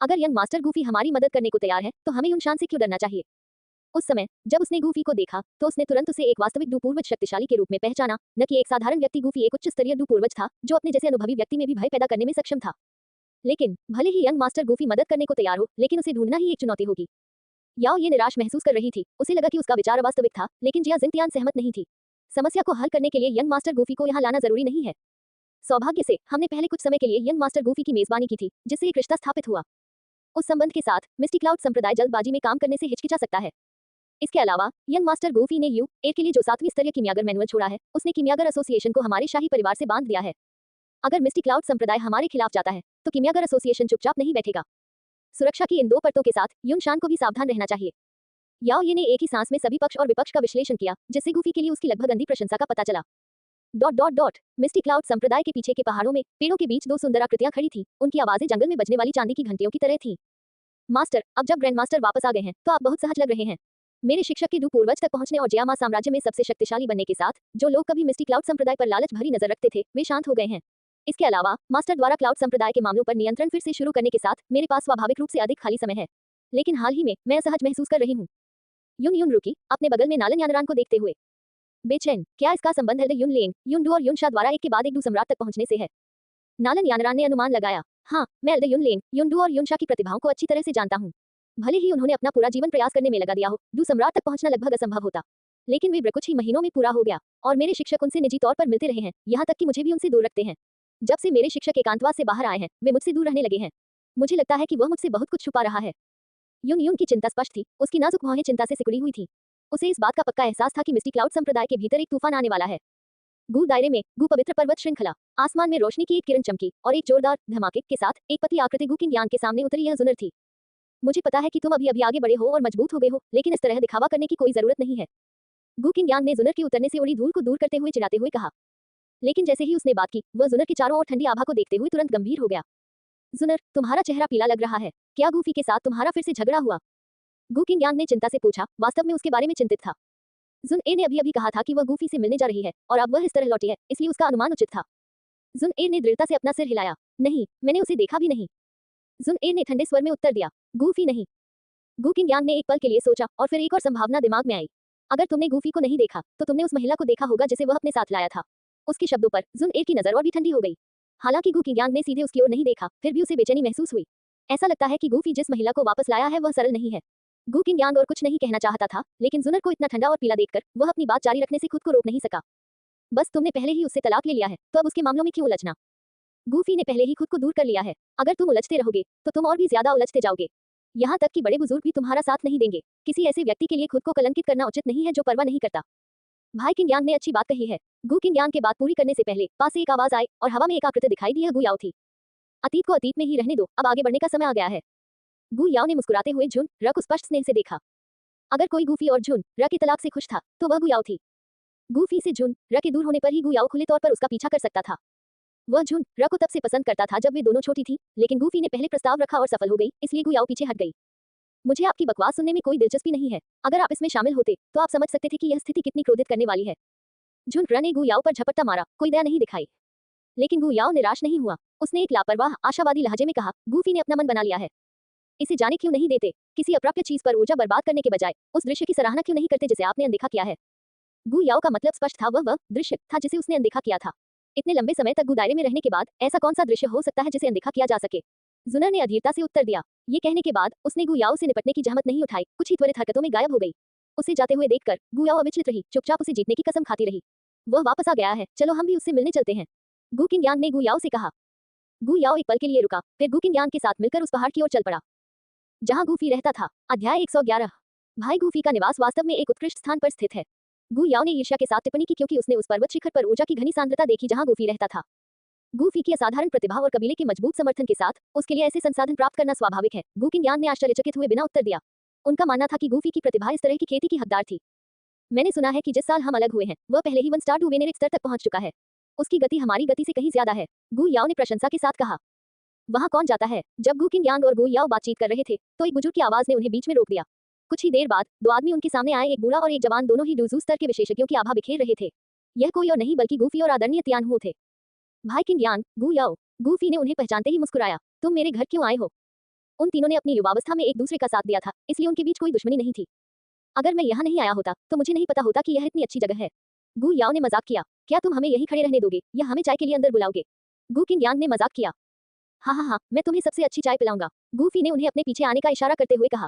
अगर यंग मास्टर गूफी हमारी मदद करने को तैयार है, तो हमें युनशान से क्यों डरना चाहिए? उस समय जब उसने गूफी को देखा तो उसने तुरंत उसे एक वास्तविक डू पूर्वज शक्तिशाली के रूप में पहचाना, न कि एक साधारण व्यक्ति। गूफी एक उच्च स्तरीय डू पूर्वज था जो अपने जैसे अनुभवी व्यक्ति में भी भय पैदा करने में सक्षम था। लेकिन भले ही यंग मास्टर गूफी मदद करने को तैयार हो, लेकिन उसे ढूंढना ही एक चुनौती होगी। याओ ये निराश महसूस कर रही थी। उसे लगा कि उसका विचार अवास्तविक था, लेकिन जिया जिंटियान सहमत नहीं थी। समस्या को हल करने के लिए यंग मास्टर गूफी को यहाँ लाना जरूरी नहीं है। सौभाग्य से हमने पहले कुछ समय के लिए यंग मास्टर गूफी की मेजबानी की थी, जिससे एक रिश्ता स्थापित हुआ। उस संबंध के साथ मिस्टी क्लाउड संप्रदाय जल्दबाजी में काम करने से हिचकिचा सकता है। इसके अलावा यंग मास्टर गूफी ने ए के लिए जो 7वीं स्तरीय कीमियागर मैनुअल छोड़ा है, उसने कीमियागर एसोसिएशन को हमारे शाही परिवार से बांध दिया है। अगर मिस्टी क्लाउड संप्रदाय हमारे खिलाफ जाता है, तो कीमियागर एसोसिएशन चुपचाप नहीं बैठेगा। सुरक्षा की इन 2 परतों के साथ युनशान को भी सावधान रहना चाहिए। याओ ये ने एक ही सांस में सभी पक्ष और विपक्ष का विश्लेषण किया, जिससे गूफी के लिए उसकी लगभग अंधी प्रशंसा का पता चला। मिस्टी क्लाउड संप्रदाय के पीछे के पहाड़ों में पेड़ों के बीच 2 सुंदर आकृतियां खड़ी थीं। उनकी आवाजें जंगल में बजने वाली चांदी की घंटियों की तरह थीं। मास्टर, अब जब ग्रैंड मास्टर वापस आ गए हैं, तो आप बहुत सहज लग रहे हैं। मेरे शिक्षक के डू पूर्वज तक पहुंचने और जियामा साम्राज्य में सबसे शक्तिशाली बनने के साथ, जो लोग कभी मिस्टी क्लाउड संप्रदाय पर लालच भरी नजर रखते थे, वे शांत हो गए हैं। इसके अलावा मास्टर द्वारा क्लाउड संप्रदाय के मामलों पर नियंत्रण फिर से शुरू करने के साथ मेरे पास स्वाभाविक रूप से अधिक खाली समय है। लेकिन हाल ही में मैं असहज महसूस कर रही हूँ। युन रुकी अपने बगल में नालन यानरान को देखते हुए बेचैन। क्या इसका संबंध एल्डर युन लेंग, युन डू और युन शा द्वारा एक के बाद एक डू सम्राट तक पहुंचने से है? नालन यानरान ने अनुमान लगाया। हाँ, मैं एल्डर युन लेंग, युन डू और युन शा की प्रतिभाओं को अच्छी तरह से जानता हूँ। भले ही उन्होंने अपना पूरा जीवन प्रयास करने में लगा दिया हो, डू सम्राट तक पहुंचना लगभग असंभव होता, लेकिन वे कुछ ही महीनों में पूरा हो गया। और मेरे शिक्षक उनसे निजी तौर पर मिलते रहे हैं, यहाँ तक कि मुझे भी उनसे दूर रखते हैं। जब से मेरे शिक्षक एकांतवास से बाहर आए हैं, वे मुझसे दूर रहने लगे हैं। मुझे लगता है कि वह मुझसे बहुत कुछ छुपा रहा है। युन की चिंता स्पष्ट थी, उसकी नाजुक भौहें चिंता से सिकुड़ी हुई थी। उसे इस बात का पक्का एहसास था कि मिस्टी क्लाउड संप्रदाय के भीतर एक तूफान आने वाला है। गू दायरे में गू पवित्र पर्वत श्रृंखला, आसमान में रोशनी की एक किरण चमकी और एक जोरदार धमाके के साथ एक पतली आकृति गू किंग यान के सामने उतरी। यह जुनर थी। मुझे पता है कि तुम अभी आगे बढ़े हो और मजबूत हो गए हो, लेकिन इस तरह दिखावा करने की कोई जरूरत नहीं है। गू किंग यान ने जुनर के उतरने से उड़ी धूल को दूर करते हुए चिढ़ाते हुए कहा। लेकिन जैसे ही उसने बात की, वह जुनर के चारों ओर ठंडी आभा को देखते हुए तुरंत गंभीर हो गया। जुनर, तुम्हारा चेहरा पीला लग रहा है, क्या गूफी के साथ तुम्हारा फिर से झगड़ा हुआ? गू किंग ने चिंता से पूछा, वास्तव में उसके बारे में चिंतित था। जुन ए ने अभी अभी कहा था कि वह गूफी से मिलने जा रही है और अब वह इस तरह लौटी है, इसलिए उसका अनुमान उचित था। जुन ए ने दृढ़ता से अपना सिर हिलाया, नहीं, मैंने उसे देखा भी नहीं। जुन ए ने ठंडे स्वर में उत्तर दिया, गूफी नहीं। गू किंग ने एक पल के लिए सोचा और फिर एक और संभावना दिमाग में आई। अगर तुमने गूफी को नहीं देखा तो तुमने उस महिला को देखा होगा जिसे वह अपने साथ लाया था। उसके शब्दों पर जुन ए की नजर और भी ठंडी हो गई। हालांकि गू किंग ने सीधे उसकी ओर नहीं देखा, फिर भी उसे बेचैनी महसूस हुई। ऐसा लगता है कि गूफी जिस महिला को वापस लाया है वह सरल नहीं है। गू किंग और कुछ नहीं कहना चाहता था, लेकिन जुनर को इतना ठंडा और पीला देखकर वह अपनी बात जारी रखने से खुद को रोक नहीं सका। बस तुमने पहले ही उससे तलाक ले लिया है, तो अब उसके मामलों में क्यों उलझना? गूफी ने पहले ही खुद को दूर कर लिया है, अगर तुम उलझते रहोगे तो तुम और भी ज्यादा उलझते जाओगे। यहाँ तक कि बड़े बुजुर्ग भी तुम्हारा साथ नहीं देंगे। किसी ऐसे व्यक्ति के लिए खुद को कलंकित करना उचित नहीं है जो परवाह नहीं करता। भाई किंग ने अच्छी बात कही है। गू किंग की बात पूरी करने से पहले पास से एक आवाज आई और हवा में एक आकृति दिखाई दी। यह गू याओ थी। अतीत को अतीत में ही रहने दो, अब आगे बढ़ने का समय आ गया है। गू याओ ने मुस्कुराते हुए झुन र को स्पष्ट स्नेह से देखा। अगर कोई गूफी और झुन र की तलाक से खुश था तो वह गू याओ थी। गूफी से झुन र के दूर होने पर ही गू याओ खुले तौर पर उसका पीछा कर सकता था। वह झुन र को तब से पसंद करता था जब वे दोनों छोटी थी, लेकिन गूफी ने पहले प्रस्ताव रखा और सफल हो गई, इसलिए गू याओ पीछे हट गई। मुझे आपकी बकवास सुनने में कोई दिलचस्पी नहीं है। अगर आप इसमें शामिल होते तो आप समझ सकते थे कि यह स्थिति कितनी क्रोधित करने वाली है। झुन र ने गू याओ पर झपट्टा मारा, कोई दया नहीं दिखाई। लेकिन गू याओ निराश नहीं हुआ। उसने एक लापरवाह आशावादी लहजे में कहा, गूफी ने अपना मन बना लिया है, इसे जाने क्यों नहीं देते? किसी अप्राप्य चीज पर ऊर्जा बर्बाद करने के बजाय उस दृश्य की सराहना क्यों नहीं करते जिसे आपने अनदेखा किया है? गू याओ का मतलब स्पष्ट था, वह दृश्य था जिसे उसने अनदेखा किया था। इतने लंबे समय तक गू दायरे में रहने के बाद ऐसा कौन सा दृश्य हो सकता है जिसे अनदेखा किया जा सके? जुनर ने अधीरता से उत्तर दिया। ये कहने के बाद उसने गू याओ से निपटने की जहमत नहीं उठाई, कुछ ही त्वरित हरकतों में गायब हो गई। उसे जाते हुए देखकर गू याओ अविचलित रही, चुपचाप उसे जीतने की कसम खाती रही। वह वापस आ गया है, चलो हम भी उससे मिलने चलते हैं, गू किंग ने गू याओ से कहा। गू याओ एक पल के लिए रुका, फिर गू किंग के साथ मिलकर उस पहाड़ की ओर चल पड़ा जहां गूफी रहता था। अध्याय 111। भाई गूफी का निवास वास्तव में एक उत्कृष्ट स्थान पर स्थित है। गू याओ ने ईर्ष्या के साथ टिप्पणी की क्योंकि उसने उस पर्वत शिखर पर ऊर्जा की घनी सांद्रता देखी जहां गूफी रहता था। गूफी की असाधारण प्रतिभा और कबीले के मजबूत समर्थन के साथ उसके लिए ऐसे संसाधन प्राप्त करना स्वाभाविक है। गू किंग ने आश्चर्यचकित हुए बिना उत्तर दिया। उनका मानना था कि गूफी की प्रतिभा इस तरह की खेती की हकदार थी। मैंने सुना है कि जिस साल हम अलग हुए हैं वह पहले ही 1 स्टार टू वेनेरिक स्तर तक पहुंच चुका है। उसकी गति हमारी गति से कहीं ज्यादा है, गू याओ ने प्रशंसा के साथ कहा। वहां कौन जाता है? जब गू किंग और गू याओ बातचीत कर रहे थे तो एक बुजुर्ग की आवाज ने उन्हें बीच में रोक दिया। कुछ ही देर बाद 2 आदमी उनके सामने आए, एक बूढ़ा और एक जवान, दोनों ही डूजू स्तर के विशेषज्ञों की आभा बिखेर रहे थे। यह कोई और नहीं बल्कि गूफी और आदरणीय तियानहू थे। भाई किंग गू याओ। गूफी ने उन्हें पहचानते ही मुस्कुराया, तुम मेरे घर क्यों आए हो? उन तीनों ने अपनी युवावस्था में एक दूसरे का साथ दिया था, इसलिए उनके बीच कोई दुश्मनी नहीं थी। अगर मैं यहाँ नहीं आया होता तो मुझे नहीं पता होता कि यह इतनी अच्छी जगह है। गू याओ ने मजाक किया, क्या तुम हमें यहीं खड़े रहने दोगे या हमें चाय के लिए अंदर बुलाओगे? गू किंग ने मजाक किया, हाँ, मैं तुम्हें सबसे अच्छी चाय पिलाऊंगा, गूफी ने उन्हें अपने पीछे आने का इशारा करते हुए कहा।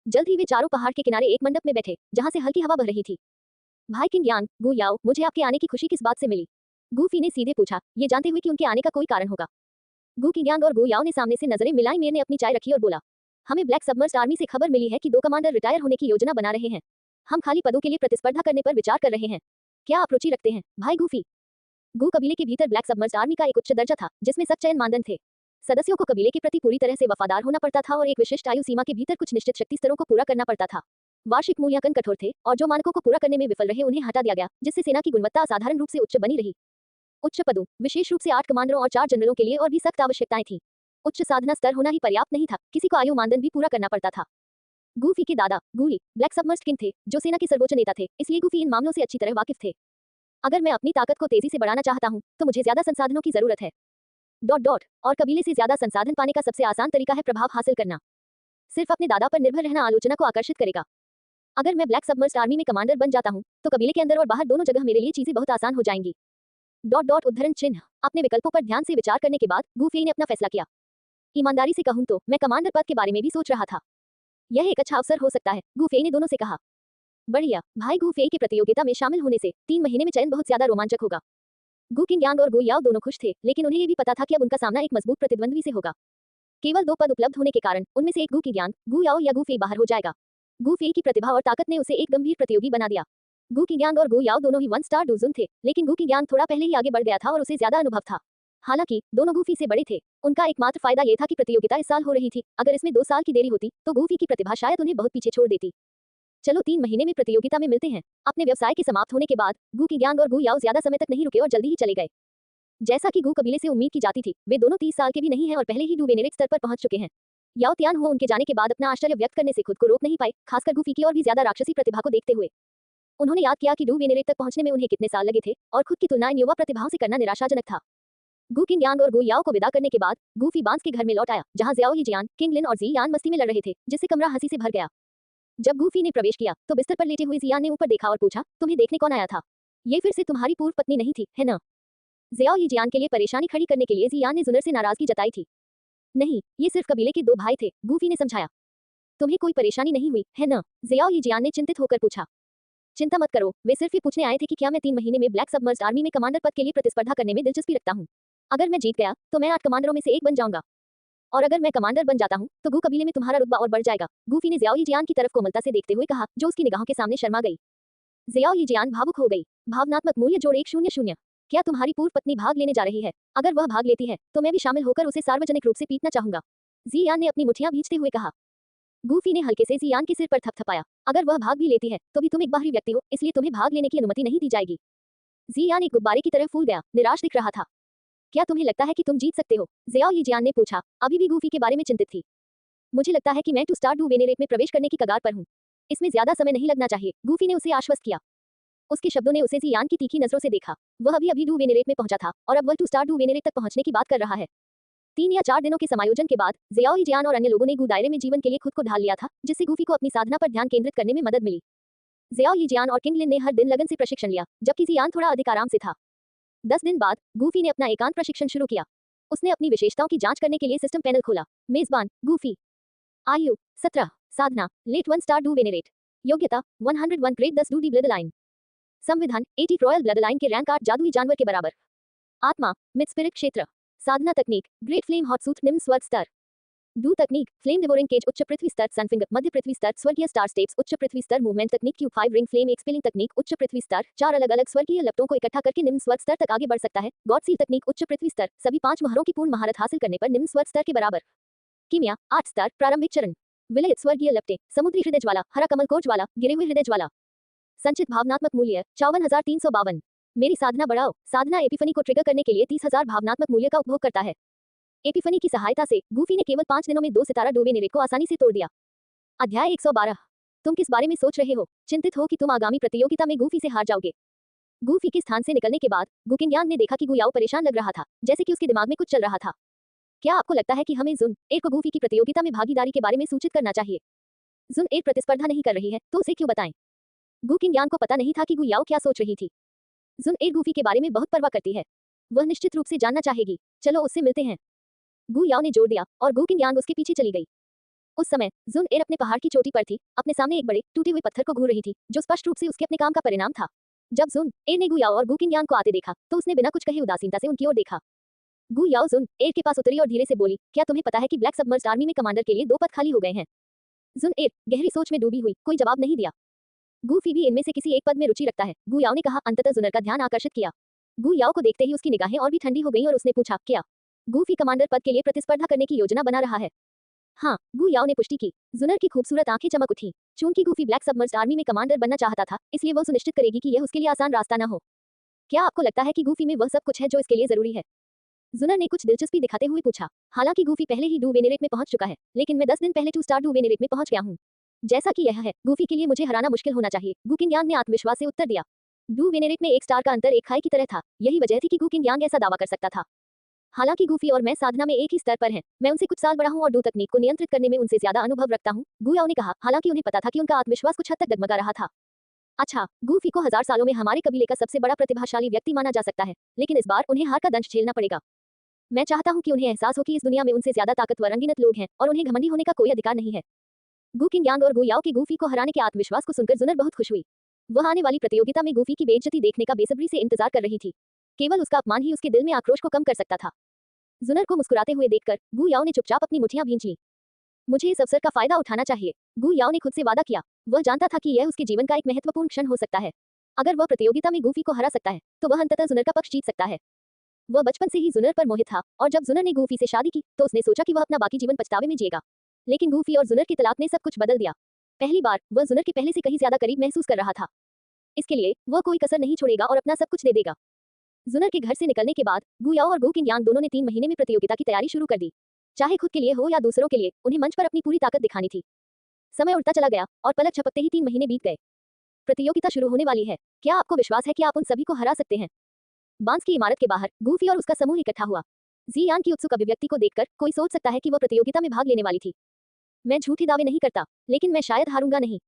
जल्द ही वे चारों पहाड़ के किनारे एक मंडप में बैठे जहां से हल्की हवा बह रही थी। भाई किंग गू याओ, मुझे आपके आने की खुशी किस बात से मिली? गूफी ने सीधे पूछा, ये जानते हुए कि उनके आने का कोई कारण होगा। गू किंग और गू याओ ने सामने से नजरें मिलाई। मीर ने अपनी चाय रखी और बोला, हमें ब्लैक सबमर्ज्ड आर्मी से खबर मिली है कि 2 कमांडर रिटायर होने की योजना बना रहे हैं। हम खाली पदों के लिए प्रतिस्पर्धा करने पर विचार कर रहे हैं। क्या आप रुचि रखते हैं, भाई गूफी? गू कबीले के भीतर ब्लैक सबमर्ज्ड आर्मी का एक उच्च दर्जा था जिसमें 7 चयन मानदंड थे। सदस्यों को कबीले के प्रति पूरी तरह से वफादार होना पड़ता था और एक विशिष्ट आयु सीमा के भीतर कुछ निश्चित शक्ति स्तरों को पूरा करना पड़ता था। वार्षिक मूल्यांकन कठोर थे और जो मानकों को पूरा करने में विफल रहे उन्हें हटा दिया गया, जिससे सेना की गुणवत्ता असाधारण रूप से उच्च बनी रही। उच्च पदों, विशेष रूप से 8 कमांडरों और 4 जनरलों के लिए और भी सख्त आवश्यकताएं थीं। उच्च साधना स्तर होना ही पर्याप्त नहीं था, किसी को आयु मानदंड भी पूरा करना पड़ता था। गूफी के दादा गूली ब्लैक सबमर्ज्ड किंग थे जो सेना के सर्वोच्च नेता थे, इसलिए गूफी इन मामलों से अच्छी तरह वाकिफ थे। अगर मैं अपनी ताकत को तेजी से बढ़ाना चाहता हूं तो मुझे ज्यादा संसाधनों की जरूरत है। और कबीले से ज्यादा संसाधन पाने का सबसे आसान तरीका है प्रभाव हासिल करना। सिर्फ अपने दादा पर निर्भर रहना आलोचना को आकर्षित करेगा। अगर मैं ब्लैक सबमर्ज्ड आर्मी में कमांडर बन जाता हूं तो कबीले के अंदर और बाहर दोनों जगह मेरे लिए चीजें बहुत आसान हो जाएंगी। उद्धरण चिन्ह। अपने विकल्पों पर ध्यान से विचार करने के बाद गूफी ने अपना फैसला किया। ईमानदारी से कहूं तो मैं कमांडर पद के बारे में भी सोच रहा था। यह एक अच्छा अवसर हो सकता है, गूफी ने दोनों से कहा। बढ़िया, भाई गूफी के प्रतियोगिता में शामिल होने से 3 महीने में चयन बहुत ज्यादा रोमांचक होगा। गू किंग और गू याओ दोनों खुश थे, लेकिन उन्हें ये भी पता था कि अब उनका सामना एक मजबूत प्रतिद्वंद्वी से होगा। केवल 2 पद उपलब्ध होने के कारण उनमें से एक गू किंग, गू याओ या गूफी बाहर हो जाएगा। गूफी की प्रतिभा और ताकत ने उसे एक गंभीर प्रतियोगी बना दिया। गू किंग और गू याओ दोनों ही 1 स्टार डूजुन थे, लेकिन गू किंग थोड़ा पहले ही आगे बढ़ गया था और उसे ज्यादा अनुभव था। हालांकि दोनों गूफी से बड़े थे। उनका एकमात्र फायदा यह था कि प्रतियोगिता इस साल हो रही थी। अगर इसमें 2 साल की देरी होती तो गूफी की प्रतिभा शायद उन्हें बहुत पीछे छोड़ देती। चलो 3 महीने में प्रतियोगिता में मिलते हैं। अपने व्यवसाय के समाप्त होने के बाद गू किंग और गू याओ ज्यादा समय तक नहीं रुके और जल्दी ही चले गए। जैसा कि गू कबीले से उम्मीद की जाती थी, वे दोनों 30 साल के भी नहीं हैं और पहले ही डू वेनेरेट स्तर पर पहुंच चुके हैं। याओ तियान हो उनके जाने के बाद अपना आश्चर्य व्यक्त करने से खुद को रोक नहीं पाए, खासकर गूफी की और भी ज्यादा राक्षसी प्रतिभा को देखते हुए। उन्होंने याद किया कि डू वेनेरेट तक पहुंचने में उन्हें कितने साल लगे थे और खुद की तुलना इन युवा प्रतिभाओं से करना निराशाजनक था। गू किंग यांग और गू याओ को विदा करने के बाद गूफी बांस के घर में लौट आया, जहां ज़ियाओ यीजियान, किंग लिन और ज़ी यान मस्ती में लड़ रहे थे, जिससे कमरा हंसी से भर गया। जब गूफी ने प्रवेश किया तो बिस्तर पर लेटे हुए ज़ियान ने ऊपर देखा और पूछा, तुम्हें देखने कौन आया था? ये फिर से तुम्हारी पूर्व पत्नी नहीं थी, है ना? ज़ियाओ यीजियान के लिए परेशानी खड़ी करने के लिए ज़ियान ने जुनर से नाराजगी जताई थी। नहीं, ये सिर्फ कबीले के दो भाई थे, गूफी ने समझाया। तुम्हें कोई परेशानी नहीं हुई, है ना? ज़ियाओ यीजियान ने चिंतित होकर पूछा। चिंता मत करो, वे सिर्फ ये पूछने आए थे कि क्या मैं 3 महीने में ब्लैक सबमर्ज्ड आर्मी में कमांडर पद के लिए प्रतिस्पर्धा करने में दिलचस्पी रखता हूँ। अगर मैं जीत गया तो मैं 8 कमांडरों में से एक बन जाऊंगा, और अगर मैं कमांडर बन जाता हूँ तो गू कबीले में तुम्हारा रुतबा और बढ़ जाएगा। गूफी ने ज़ियाओ यीजियान की तरफ कोमलता से देखते हुए कहा, जो उसकी निगाहों के सामने शर्मा गई। ज़ियाओ यीजियान भावुक हो गई। भावनात्मक मूल्य जोड़ 100। क्या तुम्हारी पूर्व पत्नी भाग लेने जा रही है? अगर वह भाग लेती है तो मैं भी शामिल होकर उसे सार्वजनिक रूप से पीटना चाहूंगा, ज़ियान ने अपनी मुठ्ठियां भींचते हुए कहा। गूफी ने हल्के से ज़ियान के सिर पर थपथपाया। अगर वह भाग भी लेती है तो भी तुम एक बाहरी व्यक्ति हो, इसलिए तुम्हें भाग लेने की अनुमति नहीं दी जाएगी। ज़ियान एक गुब्बारे की तरह फूल गया, निराश दिख रहा था। क्या तुम्हें लगता है कि तुम जीत सकते हो? ज़ियाओ यीजियान ने पूछा, अभी भी गूफी के बारे में चिंतित थी। मुझे लगता है कि मैं टू स्टार डू वेनेरेट में प्रवेश करने की कगार पर हूँ। इसमें ज्यादा समय नहीं लगना चाहिए, गूफी ने उसे आश्वस्त किया। उसके शब्दों ने उसे ज़ियान की तीखी नजरों से देखा। वह अभी डू वेनेरेट में पहुंचा था और अब वह टू स्टार डू वेनेरेट तक पहुंचने की बात कर रहा है। 3 या 4 दिनों के समायोजन के बाद ज़ियाओ यीजियान और अन्य लोगों ने गू दायरे में जीवन के लिए खुद को ढाल लिया था, जिससे गूफी को अपनी साधना पर ध्यान केंद्रित करने में मदद मिली। ज़ियाओ यीजियान और किंग लिन ने हर दिन लगन से प्रशिक्षण लिया, जबकि ज़ियान थोड़ा अधिक आराम से था। 10 दिन बाद गूफी ने अपना एकांत प्रशिक्षण शुरू किया। उसने अपनी विशेषताओं की जांच करने के लिए सिस्टम पैनल खोला। मेजबान गूफी। आयु 17। साधना लेट 1 स्टार डू वेनेरेट। योग्यता 101 grade 10 do D blood line. संविधान 80 रॉयल ब्लड लाइन के रैंक 8 जादुई जानवर के बराबर। आत्मा मिड स्पिरिट क्षेत्र। साधना तकनीक ग्रेट फ्लेम हॉट सूट निम्न स्वर्ग स्तर। डू तकनीक फ्लेम डिवोरिंग केज उच्च पृथ्वी स्तर सनफिंगर मध्य पृथ्वी स्तर स्वर्गीय स्टार स्टेप्स उच्च पृथ्वी स्तर मूवमेंट तकनीक क्यूब 5 रिंग फ्लेम एक्सपेलिंग तकनीक उच्च पृथ्वी स्तर 4 अलग अलग स्वर्गीय लपटों को इकट्ठा करके निम्न स्वर्ग स्तर तक आगे बढ़ सकता है। गॉड सील तकनीक उच्च पृथ्वी स्तर सभी 5 मोहरों की पूर्ण महारत हासिल करने पर निम्न स्वर्ग स्तर के बराबर। कीमिया 8 स्तर प्रारंभिक चरण। विलय स्वर्गीय लपटे समुद्री हृदय ज्वाला हरा कमल कोर ज्वाला गिरे हुए हृदय ज्वाला। संचित भावनात्मक मूल्य 54,352। मेरी साधना बढ़ाओ। साधना एपिफनी को ट्रिगर करने के लिए 30,000 भावनात्मक मूल्य का उपभोग करता है। एपिफनी की सहायता से गूफी ने केवल 5 दिनों में 2 सितारा डू वेनेरेट को आसानी से तोड़ दिया। अध्याय 112। तुम किस बारे में सोच रहे हो? चिंतित हो कि तुम आगामी प्रतियोगिता में गूफी से हार जाओगे। गूफी के स्थान से निकलने के बाद गुकिंग ने देखा कि गुयाओ परेशान लग रहा था, जैसे कि उसके दिमाग में कुछ चल रहा था। क्या आपको लगता है कि हमें जुन एक को गूफी की प्रतियोगिता में भागीदारी के बारे में सूचित करना चाहिए? जुन एक प्रतिस्पर्धा नहीं कर रही है तो उसे क्यों बताएं? गुकिंग को पता नहीं था कि गुयाओ क्या सोच रही थी। जुन एक गूफी के बारे में बहुत परवाह करती है, वह निश्चित रूप से जानना चाहेगी। चलो उससे मिलते हैं, गू याओ ने जोर दिया और गुकिंग यांग उसके पीछे चली गई। उस समय जुन एर अपने पहाड़ की चोटी पर थी, अपने सामने एक बड़े टूटे हुए पत्थर को घूर रही थी, जो स्पष्ट रूप से उसके अपने काम का परिणाम था। जब जुन एर ने गू याओ और गुकिंग यांग को आते देखा तो उसने बिना कुछ कहे उदासीनता से उनकी ओर देखा। गू याओ जुन एर के पास उतरी और धीरे से बोली, क्या तुम्हें पता है कि ब्लैक सबमर्ज्ड आर्मी में कमांडर के लिए 2 पद खाली हो गए हैं? जुन एर गहरी सोच में डूबी हुई कोई जवाब नहीं दिया। गूफी भी इनमें से किसी एक पद में रुचि रखता है, गू याओ ने कहा, अंततः जुनर का ध्यान आकर्षित किया। गू याओ को देखते ही उसकी निगाहें और भी ठंडी हो गईं और उसने पूछा, क्या गूफी कमांडर पद के लिए प्रतिस्पर्धा करने की योजना बना रहा है? हाँ, गू याओ ने पुष्टि की। जुनर की खूबसूरत आंखें चमक उठी। चूंकि गूफी ब्लैक सबमर्ज्ड आर्मी में कमांडर बनना चाहता था, इसलिए वह सुनिश्चित करेगी कि यह उसके लिए आसान रास्ता न हो। क्या आपको लगता है कि गूफी में वह सब कुछ है जो इसके लिए जरूरी है? जुनर ने कुछ दिलचस्पी दिखाते हुए पूछा। हालांकि गूफी पहले ही डू वेनेरेट में पहुंच चुका है, लेकिन मैं 10 दिन पहले 2 स्टार डू वेनेरेट में पहुंच गया हूं। जैसा कि यह है, गूफी के लिए मुझे हराना मुश्किल होना चाहिए, गुकिंग यांग ने आत्मविश्वास से उत्तर दिया। डू वेनेरेट में 1 स्टार का अंतर एक खाई की तरह था, यही वजह थी कि गुकिंग यांग ऐसा दावा कर सकता था। हालांकि गूफी और मैं साधना में एक ही स्तर पर हैं, मैं उनसे कुछ साल बड़ा हूं और डू तकनीक को नियंत्रित करने में उनसे ज्यादा अनुभव रखता हूं, गू याओ ने कहा, हालांकि उन्हें पता था कि उनका आत्मविश्वास कुछ हद तक डगमगा रहा था। अच्छा, गूफी को 1000 सालों में हमारे कबीले का सबसे बड़ा प्रतिभाशाली व्यक्ति माना जा सकता है, लेकिन इस बार उन्हें हार का दंश झेलना पड़ेगा। मैं चाहता हूं कि उन्हें एहसास हो कि इस दुनिया में उनसे ज्यादा ताकतवर अनगिनत लोग हैं और उन्हें घमंडी होने का कोई अधिकार नहीं है। गुकिंग यांग और गू याओ के गूफी को हराने के आत्मविश्वास को सुनकर जुनर बहुत खुश हुई। वह आने वाली प्रतियोगिता में गूफी की बेइज्जती देखने का बेसब्री से इंतजार कर रही थी। केवल उसका अपमान ही उसके दिल में आक्रोश को कम कर सकता था। जुनर को मुस्कुराते हुए देखकर गू याओ ने चुपचाप अपनी मुठ्ठियां भींच ली। मुझे इस अवसर का फायदा उठाना चाहिए, गू याओ ने खुद से वादा किया। वह जानता था कि यह उसके जीवन का एक महत्वपूर्ण क्षण हो सकता है। अगर वह प्रतियोगिता में गूफी को हरा सकता है तो वह अंततः जुनर का पक्ष जीत सकता है। वह बचपन से ही जुनर पर मोहित था और जब जुनर ने गूफी से शादी की तो उसने सोचा कि वह अपना बाकी जीवन पछतावे में जिएगा। लेकिन गूफी और जुनर की तलाक ने सब कुछ बदल दिया। पहली बार वह जुनर के पहले से कहीं ज्यादा करीब महसूस कर रहा था। इसके लिए वह कोई कसर नहीं छोड़ेगा और अपना सब कुछ दे देगा। जुनर के घर से निकलने के बाद गु याओ और गु किंगयांग दोनों ने 3 महीने में प्रतियोगिता की तैयारी शुरू कर दी। चाहे खुद के लिए हो या दूसरों के लिए, उन्हें मंच पर अपनी पूरी ताकत दिखानी थी। समय उड़ता चला गया और पलक झपकते ही 3 महीने बीत गए। प्रतियोगिता शुरू होने वाली है। क्या आपको विश्वास है कि आप उन सभी को हरा सकते हैं? बांस की इमारत के बाहर गूफी और उसका समूह इकट्ठा हुआ। जियान की उत्सुक अभिव्यक्ति को देखकर कोई सोच सकता है कि वह प्रतियोगिता में भाग लेने वाली थी। मैं झूठे दावे नहीं करता, लेकिन मैं शायद हारूंगा नहीं।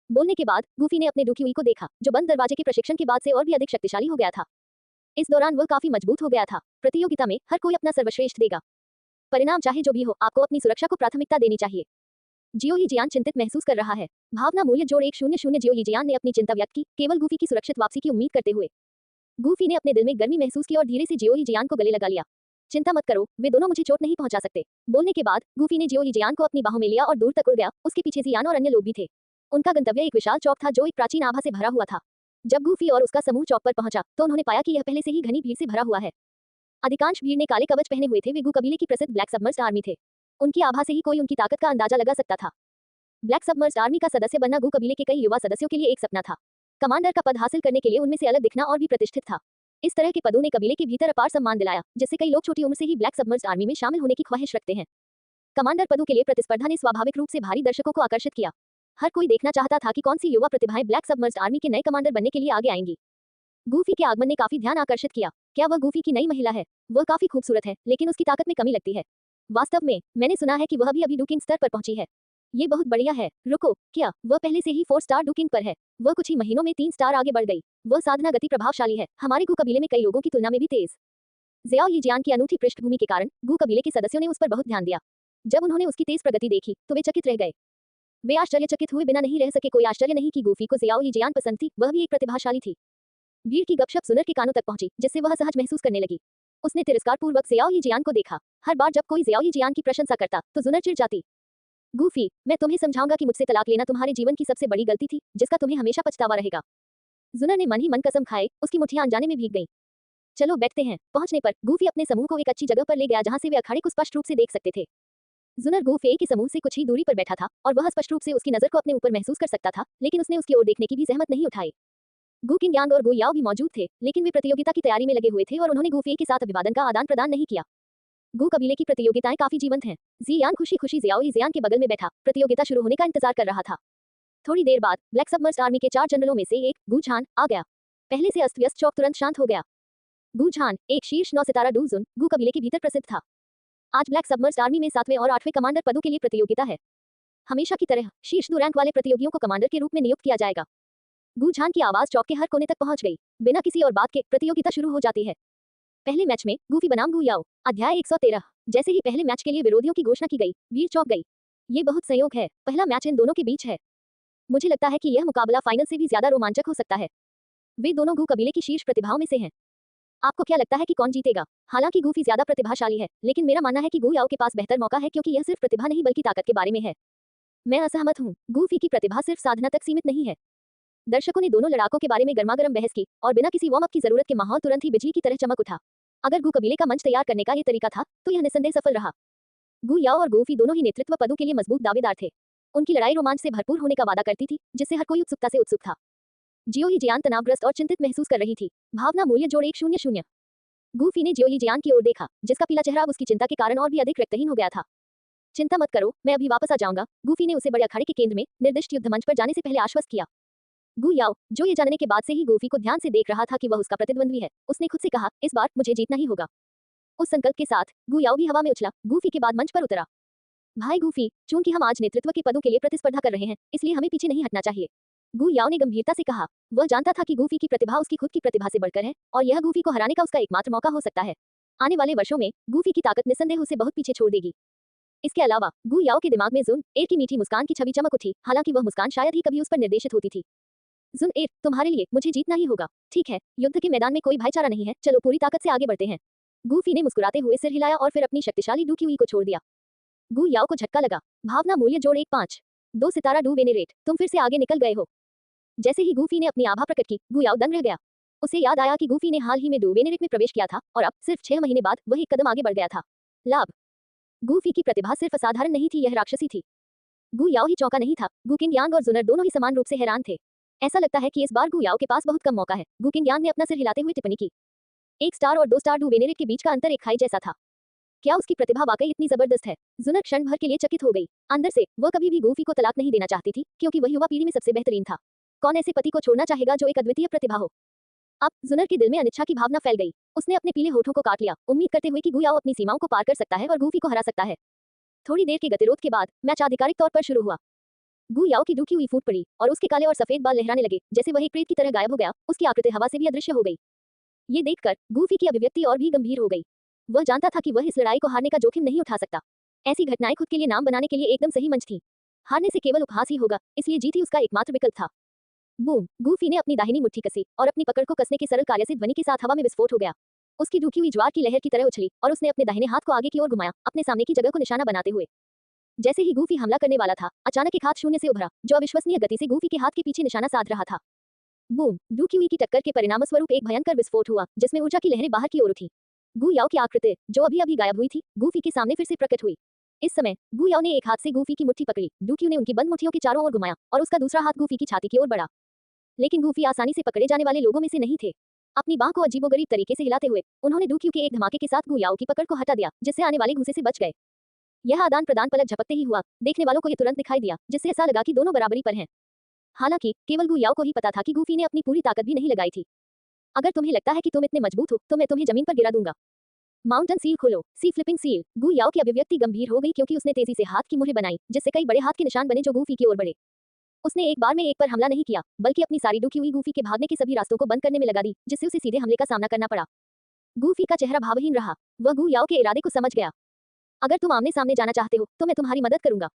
बोलने के बाद गूफी ने अपने डूकी हुई को देखा, जो बंद दरवाजे के प्रशिक्षण के बाद से और भी अधिक शक्तिशाली हो गया था। इस दौरान वह काफी मजबूत हो गया था। प्रतियोगिता में हर कोई अपना सर्वश्रेष्ठ देगा। परिणाम चाहे जो भी हो, आपको अपनी सुरक्षा को प्राथमिकता देनी चाहिए। जियो यीजियान चिंतित महसूस कर रहा है। भावना मूल्य जोड़ 100 जियो यीजियान ने अपनी चिंता व्यक्त की, केवल गूफी की सुरक्षित वापसी की उम्मीद करते हुए। गूफी ने अपने दिल में गर्मी महसूस की और धीरे से जियो यीजियान को गले लगा लिया। चिंता मत करो, वे दोनों मुझे चोट नहीं पहुंचा सकते। बोलने के बाद गूफी ने जियो यीजियान को अपनी बाहों में लिया और दूर तक उड़ गया। उसके पीछे जियान और अन्य लोग भी थे। उनका गंतव्य एक विशाल चौक था जो एक प्राचीन आभा से भरा हुआ था। जब गूफी और उसका समूह चौक पर पहुंचा तो उन्होंने पाया कि यह पहले से ही घनी भीड़ से भरा हुआ है। अधिकांश भीड़ ने काले कवच पहने हुए थे। वे गू कबीले की प्रसिद्ध ब्लैक सबमर्ज्ड आर्मी थे। उनकी आभा से ही कोई उनकी ताकत का अंदाजा लगा सकता था। ब्लैक सबमर्ज्ड आर्मी का सदस्य बनना गू कबीले के कई युवा सदस्यों के लिए एक सपना था। कमांडर का पद हासिल करने के लिए उनमें से अलग दिखना और भी प्रतिष्ठित था। इस तरह के पदों ने कबीले के भीतर अपार सम्मान दिलाया, जिससे कई लोग छोटी उम्र से ही ब्लैक सबमर्ज्ड आर्मी में शामिल होने की ख्वाहिश रखते हैं। कमांडर पदों के लिए प्रतिस्पर्धा ने स्वाभाविक रूप से भारी दर्शकों को आकर्षित किया। हर कोई देखना चाहता था कि कौन सी युवा प्रतिभाएं ब्लैक सबमर्ज्ड आर्मी के नए कमांडर बनने के लिए आगे आएंगी। गूफी के आगमन ने काफी ध्यान आकर्षित किया। क्या वह गूफी की नई महिला है? वह काफी खूबसूरत है, लेकिन उसकी ताकत में कमी लगती है। वास्तव में मैंने सुना है कि वह अभी डुकिंग स्तर पर पहुंची है। ये बहुत बढ़िया है। रुको, क्या वह पहले से ही 4 स्टार डुकिंग पर है? वह कुछ ही महीनों में 3 स्टार आगे बढ़ गई। वह साधना गति प्रभावशाली है, हमारे गू कबीले में कई लोगों की तुलना में भी तेज। ज़ियाओ यीजियान की अनूठी पृष्ठभूमि के कारण गू कबीले के सदस्यों ने उस पर बहुत ध्यान दिया। जब उन्होंने उसकी तेज प्रगति देखी तो वे चकित रह गए। वे आश्चर्यचकित हुए बिना नहीं रह सके। कोई आश्चर्य नहीं कि गूफी को ज़ियाओ यीजियान पसंद थी, वह भी एक प्रतिभाशाली थी। भीड़ की गपशप सुनर के कानों तक पहुंची, जिससे वह सहज महसूस करने लगी। उसने तिरस्कारपूर्वक ज़ियाओ यीजियान को देखा। हर बार जब कोई ज़ियाओ यीजियान की प्रशंसा करता तो जुनर चिढ़ जाती। गूफी, मैं तुम्हें समझाऊंगा कि मुझसे तलाक लेना तुम्हारे जीवन की सबसे बड़ी गलती थी, जिसका तुम्हें हमेशा पछतावा रहेगा। जुनर ने मन ही मन कसम खाए, उसकी मुट्ठियां अनजाने में भीग गईं। चलो बैठते हैं। पहुंचने पर गूफी अपने समूह को एक अच्छी जगह पर ले गया जहां से वे अखाड़े को स्पष्ट रूप से देख सकते थे। जुनर गूफे के समूह से कुछ ही दूरी पर बैठा था और वह स्पष्ट रूप से उसकी नजर को अपने ऊपर महसूस कर सकता था, लेकिन उसने उसकी ओर देखने की भी जहमत नहीं उठाई। गू किंगयांग और गू याओ भी मौजूद थे, लेकिन वे प्रतियोगिता की तैयारी में लगे हुए थे और उन्होंने गूफे के साथ अभिवादन का आदान प्रदान नहीं किया। गू कबीले की प्रतियोगिताएं काफी जीवंत हैं। जियान खुशी खुशी ज़ियाओ यीजियान के बगल में बैठा प्रतियोगिता शुरू होने का इंतजार कर रहा था। थोड़ी देर बाद ब्लैक सबमर्ज्ड आर्मी के 4 जनरलों में से एक गू झान आ गया। पहले से अस्त व्यस्त चौक तुरंत शांत हो गया। गू झान एक शीर्ष 9 सितारा डूजुन गू कबीले के भीतर प्रसिद्ध था। आज ब्लैक सबमर्ज्ड आर्मी में 7वें और 8वें कमांडर पदों के लिए प्रतियोगिता है। हमेशा की तरह शीर्ष 2 रैंक वाले प्रतियोगियों को कमांडर के रूप में नियुक्त किया जाएगा। गू झान की आवाज चौक के हर कोने तक पहुंच गई। बिना किसी और बात के प्रतियोगिता शुरू हो जाती है। पहले मैच में गूफी बनाम गू याओ। अध्याय 113। जैसे ही पहले मैच के लिए विरोधियों की घोषणा की गई, भीड़ चौंक गई। ये बहुत संयोग है, पहला मैच इन दोनों के बीच है। मुझे लगता है कि यह मुकाबला फाइनल से भी ज्यादा रोमांचक हो सकता है। वे दोनों गू कबीले की शीर्ष प्रतिभाओं में से हैं। आपको क्या लगता है कि कौन जीतेगा? हालांकि गूफी ज्यादा प्रतिभाशाली है, लेकिन मेरा मानना है कि गू याओ के पास बेहतर मौका है, क्योंकि यह सिर्फ प्रतिभा नहीं बल्कि ताकत के बारे में है। मैं असहमत हूँ। गूफी की प्रतिभा सिर्फ साधना तक सीमित नहीं है। दर्शकों ने दोनों लड़ाकों के बारे में गर्मागर्म बहस की और बिना किसी वार्म अप की जरूरत के माहौल तुरंत ही बिजली की तरह चमक उठा। अगर गू कबीले का मंच तैयार करने का ये तरीका था तो यह निस्संदेह सफल रहा। गू याओ और गूफी दोनों ही नेतृत्व पदों के लिए मजबूत दावेदार थे। उनकी लड़ाई रोमांच से भरपूर होने का वादा करती थी, जिससे हर कोई उत्सुकता से उत्सुक था। जियो यीजियान तनावग्रस्त और चिंतित महसूस कर रही थी। भावना मूल्य जोड़ 100। गूफी ने जियो यीजियान की ओर देखा, जिसका पीला चेहरा उसकी चिंता के कारण और भी अधिक रक्तहीन हो गया था। चिंता मत करो, मैं अभी वापस आ जाऊंगा। गूफी ने उसे बड़े अखाड़े के केंद्र में निर्दिष्ट युद्ध मंच पर जाने से पहले आश्वस्त किया। गू याओ, जो ये जानने के बाद से ही गूफी को ध्यान से देख रहा था कि वह उसका प्रतिद्वंद्वी है, उसने खुद से कहा, इस बार मुझे जीतना ही होगा। उस संकल्प के साथ गू याओ भी हवा में उछला, गूफी के बाद मंच पर उतरा। भाई गूफी, चूंकि हम आज नेतृत्व के पदों के लिए प्रतिस्पर्धा कर रहे हैं, इसलिए हमें पीछे नहीं हटना चाहिए। गू याओ ने गंभीरता से कहा। वह जानता था कि गूफी की प्रतिभा उसकी खुद की प्रतिभा से बढ़कर है और यह गूफी को हराने का उसका एकमात्र मौका हो सकता है। आने वाले वर्षों में गूफी की ताकत निस्संदेह उसे बहुत पीछे छोड़ देगी। इसके अलावा गू याओ के दिमाग में जुन एर की मीठी मुस्कान की छवि चमक उठी, हालांकि वह मुस्कान शायद ही कभी उस पर निर्देशित होती थी। जुन एर, तुम्हारे लिए मुझे जीतना ही होगा। ठीक है, युद्ध के मैदान में कोई भाईचारा नहीं है, चलो पूरी ताकत से आगे बढ़ते हैं। गूफी ने मुस्कुराते हुए सिर हिलाया और फिर अपनी शक्तिशाली डू क्यूई को छोड़ दिया। गू याओ को झटका लगा। भावना मूल्य जोड़ 1.5। 2 सितारा डू वेनेरेट, तुम फिर से आगे निकल गए हो। जैसे ही गूफी ने अपनी आभा प्रकट की, गू याओ दंग रह गया। उसे याद आया कि गूफी ने हाल ही में डू वेनेरेट में प्रवेश किया था और अब सिर्फ 6 महीने बाद वह एक कदम आगे बढ़ गया था। लाभ। गूफी की प्रतिभा सिर्फ असाधारण नहीं थी, यह राक्षसी थी। गू याओ ही चौंका नहीं था, गू किंगयांग और जुनर दोनों ही समान रूप से हैरान थे। ऐसा लगता है कि इस बार गू याओ के पास बहुत कम मौका है, गू किंगयांग ने अपना सिर हिलाते हुए टिप्पणी की। एक स्टार और 2 स्टार डू वेनेरेट के बीच का अंतर एक खाई जैसा था। क्या उसकी प्रतिभा वाकई इतनी जबरदस्त है? जुनर क्षण भर के लिए चकित हो गई। अंदर से वह कभी भी गूफी को तलाक नहीं देना चाहती थी, क्योंकि वह युवा पीढ़ी में सबसे बेहतरीन था। कौन ऐसे पति को छोड़ना चाहेगा जो एक अद्वितीय प्रतिभा हो? अब जुनर के दिल में अनिच्छा की भावना फैल गई। उसने अपने पीले होठों को काट लिया, उम्मीद करते हुए कि गुयाओ अपनी सीमाओं को पार कर सकता है और गूफी को हरा सकता है। थोड़ी देर के गतिरोध के बाद मैच आधिकारिक तौर पर शुरू हुआ। गुयाओ की डूकी हुई फूट पड़ी और उसके काले और सफेद बाल लहराने लगे, जैसे वह एक प्रेत की तरह गायब हो गया। उसकी आकृति हवा से भी अदृश्य हो गई। ये देखकर गूफी की अभिव्यक्ति और भी गंभीर हो गई। वह जानता था कि वह इस लड़ाई को हारने का जोखिम नहीं उठा सकता। ऐसी घटनाएं खुद के लिए नाम बनाने के लिए एकदम सही मंच थी। हारने से केवल उपहास ही होगा, इसलिए जीत ही उसका एकमात्र विकल्प था। बूम! गूफी ने अपनी दाहिनी मुट्ठी कसी और अपनी पकड़ को कसने के सरल कार्य से ध्वनि के साथ हवा में विस्फोट हो गया। उसकी डूकी हुई ज्वार की लहर की तरह उछली और उसने अपने दाहिने हाथ को आगे की ओर घुमाया, अपने सामने की जगह को निशाना बनाते हुए। जैसे ही गूफी हमला करने वाला था, अचानक एक हाथ शून्य से उभरा, जो अविश्वसनीय गति से गूफी के हाथ के पीछे निशाना साध रहा था। बूम! डूकी हुई की टक्कर के परिणामस्वरूप एक भयंकर विस्फोट हुआ, जिसमें ऊर्जा की लहरें बाहर की ओर उठी। गुयाओ की आकृति, जो अभी अभी गायब हुई थी, गूफी के सामने फिर से प्रकट हुई। इस समय गुयाओ ने एक हाथ से गूफी की मुट्ठी पकड़ी, डूकी ने उनकी बंद मुट्ठियों के चारों ओर घुमाया और उसका दूसरा हाथ गूफी की छाती की ओर बढ़ा। लेकिन गूफी आसानी से पकड़े जाने वाले लोगों में से नहीं थे। अपनी बांह को अजीबोगरीब तरीके से हिलाते हुए उन्होंने डूकी के एक धमाके के साथ गुयाओ की पकड़ को हटा दिया, जिससे आने वाले घूसे से बच गए। यह आदान प्रदान पलक झपकते ही हुआ। देखने वालों को यह तुरंत दिखाई दिया, जिससे ऐसा लगा कि दोनों बराबरी पर हैं। हालांकि केवल गुयाओ को ही पता था कि गूफी ने अपनी पूरी ताकत भी नहीं लगाई थी। अगर तुम्हें लगता है कि तुम इतने मजबूत हो, तो मैं तुम्हें जमीन पर गिरा दूंगा। माउंटेन सील खोलो, सी फ्लिपिंग सील। गुयाओ की अभिव्यक्ति गंभीर हो गई, क्योंकि उसने तेजी से हाथ की मुहरें बनाई, जिससे कई बड़े हाथ के निशान बने जो गूफी की ओर बढ़े। उसने एक बार में एक पर हमला नहीं किया, बल्कि अपनी सारी डूकी हुई गूफी के भागने के सभी रास्तों को बंद करने में लगा दी, जिससे उसे सीधे हमले का सामना करना पड़ा। गूफी का चेहरा भावहीन रहा। वह गुयाओ के इरादे को समझ गया। अगर तुम आमने सामने जाना चाहते हो, तो मैं तुम्हारी मदद करूंगा।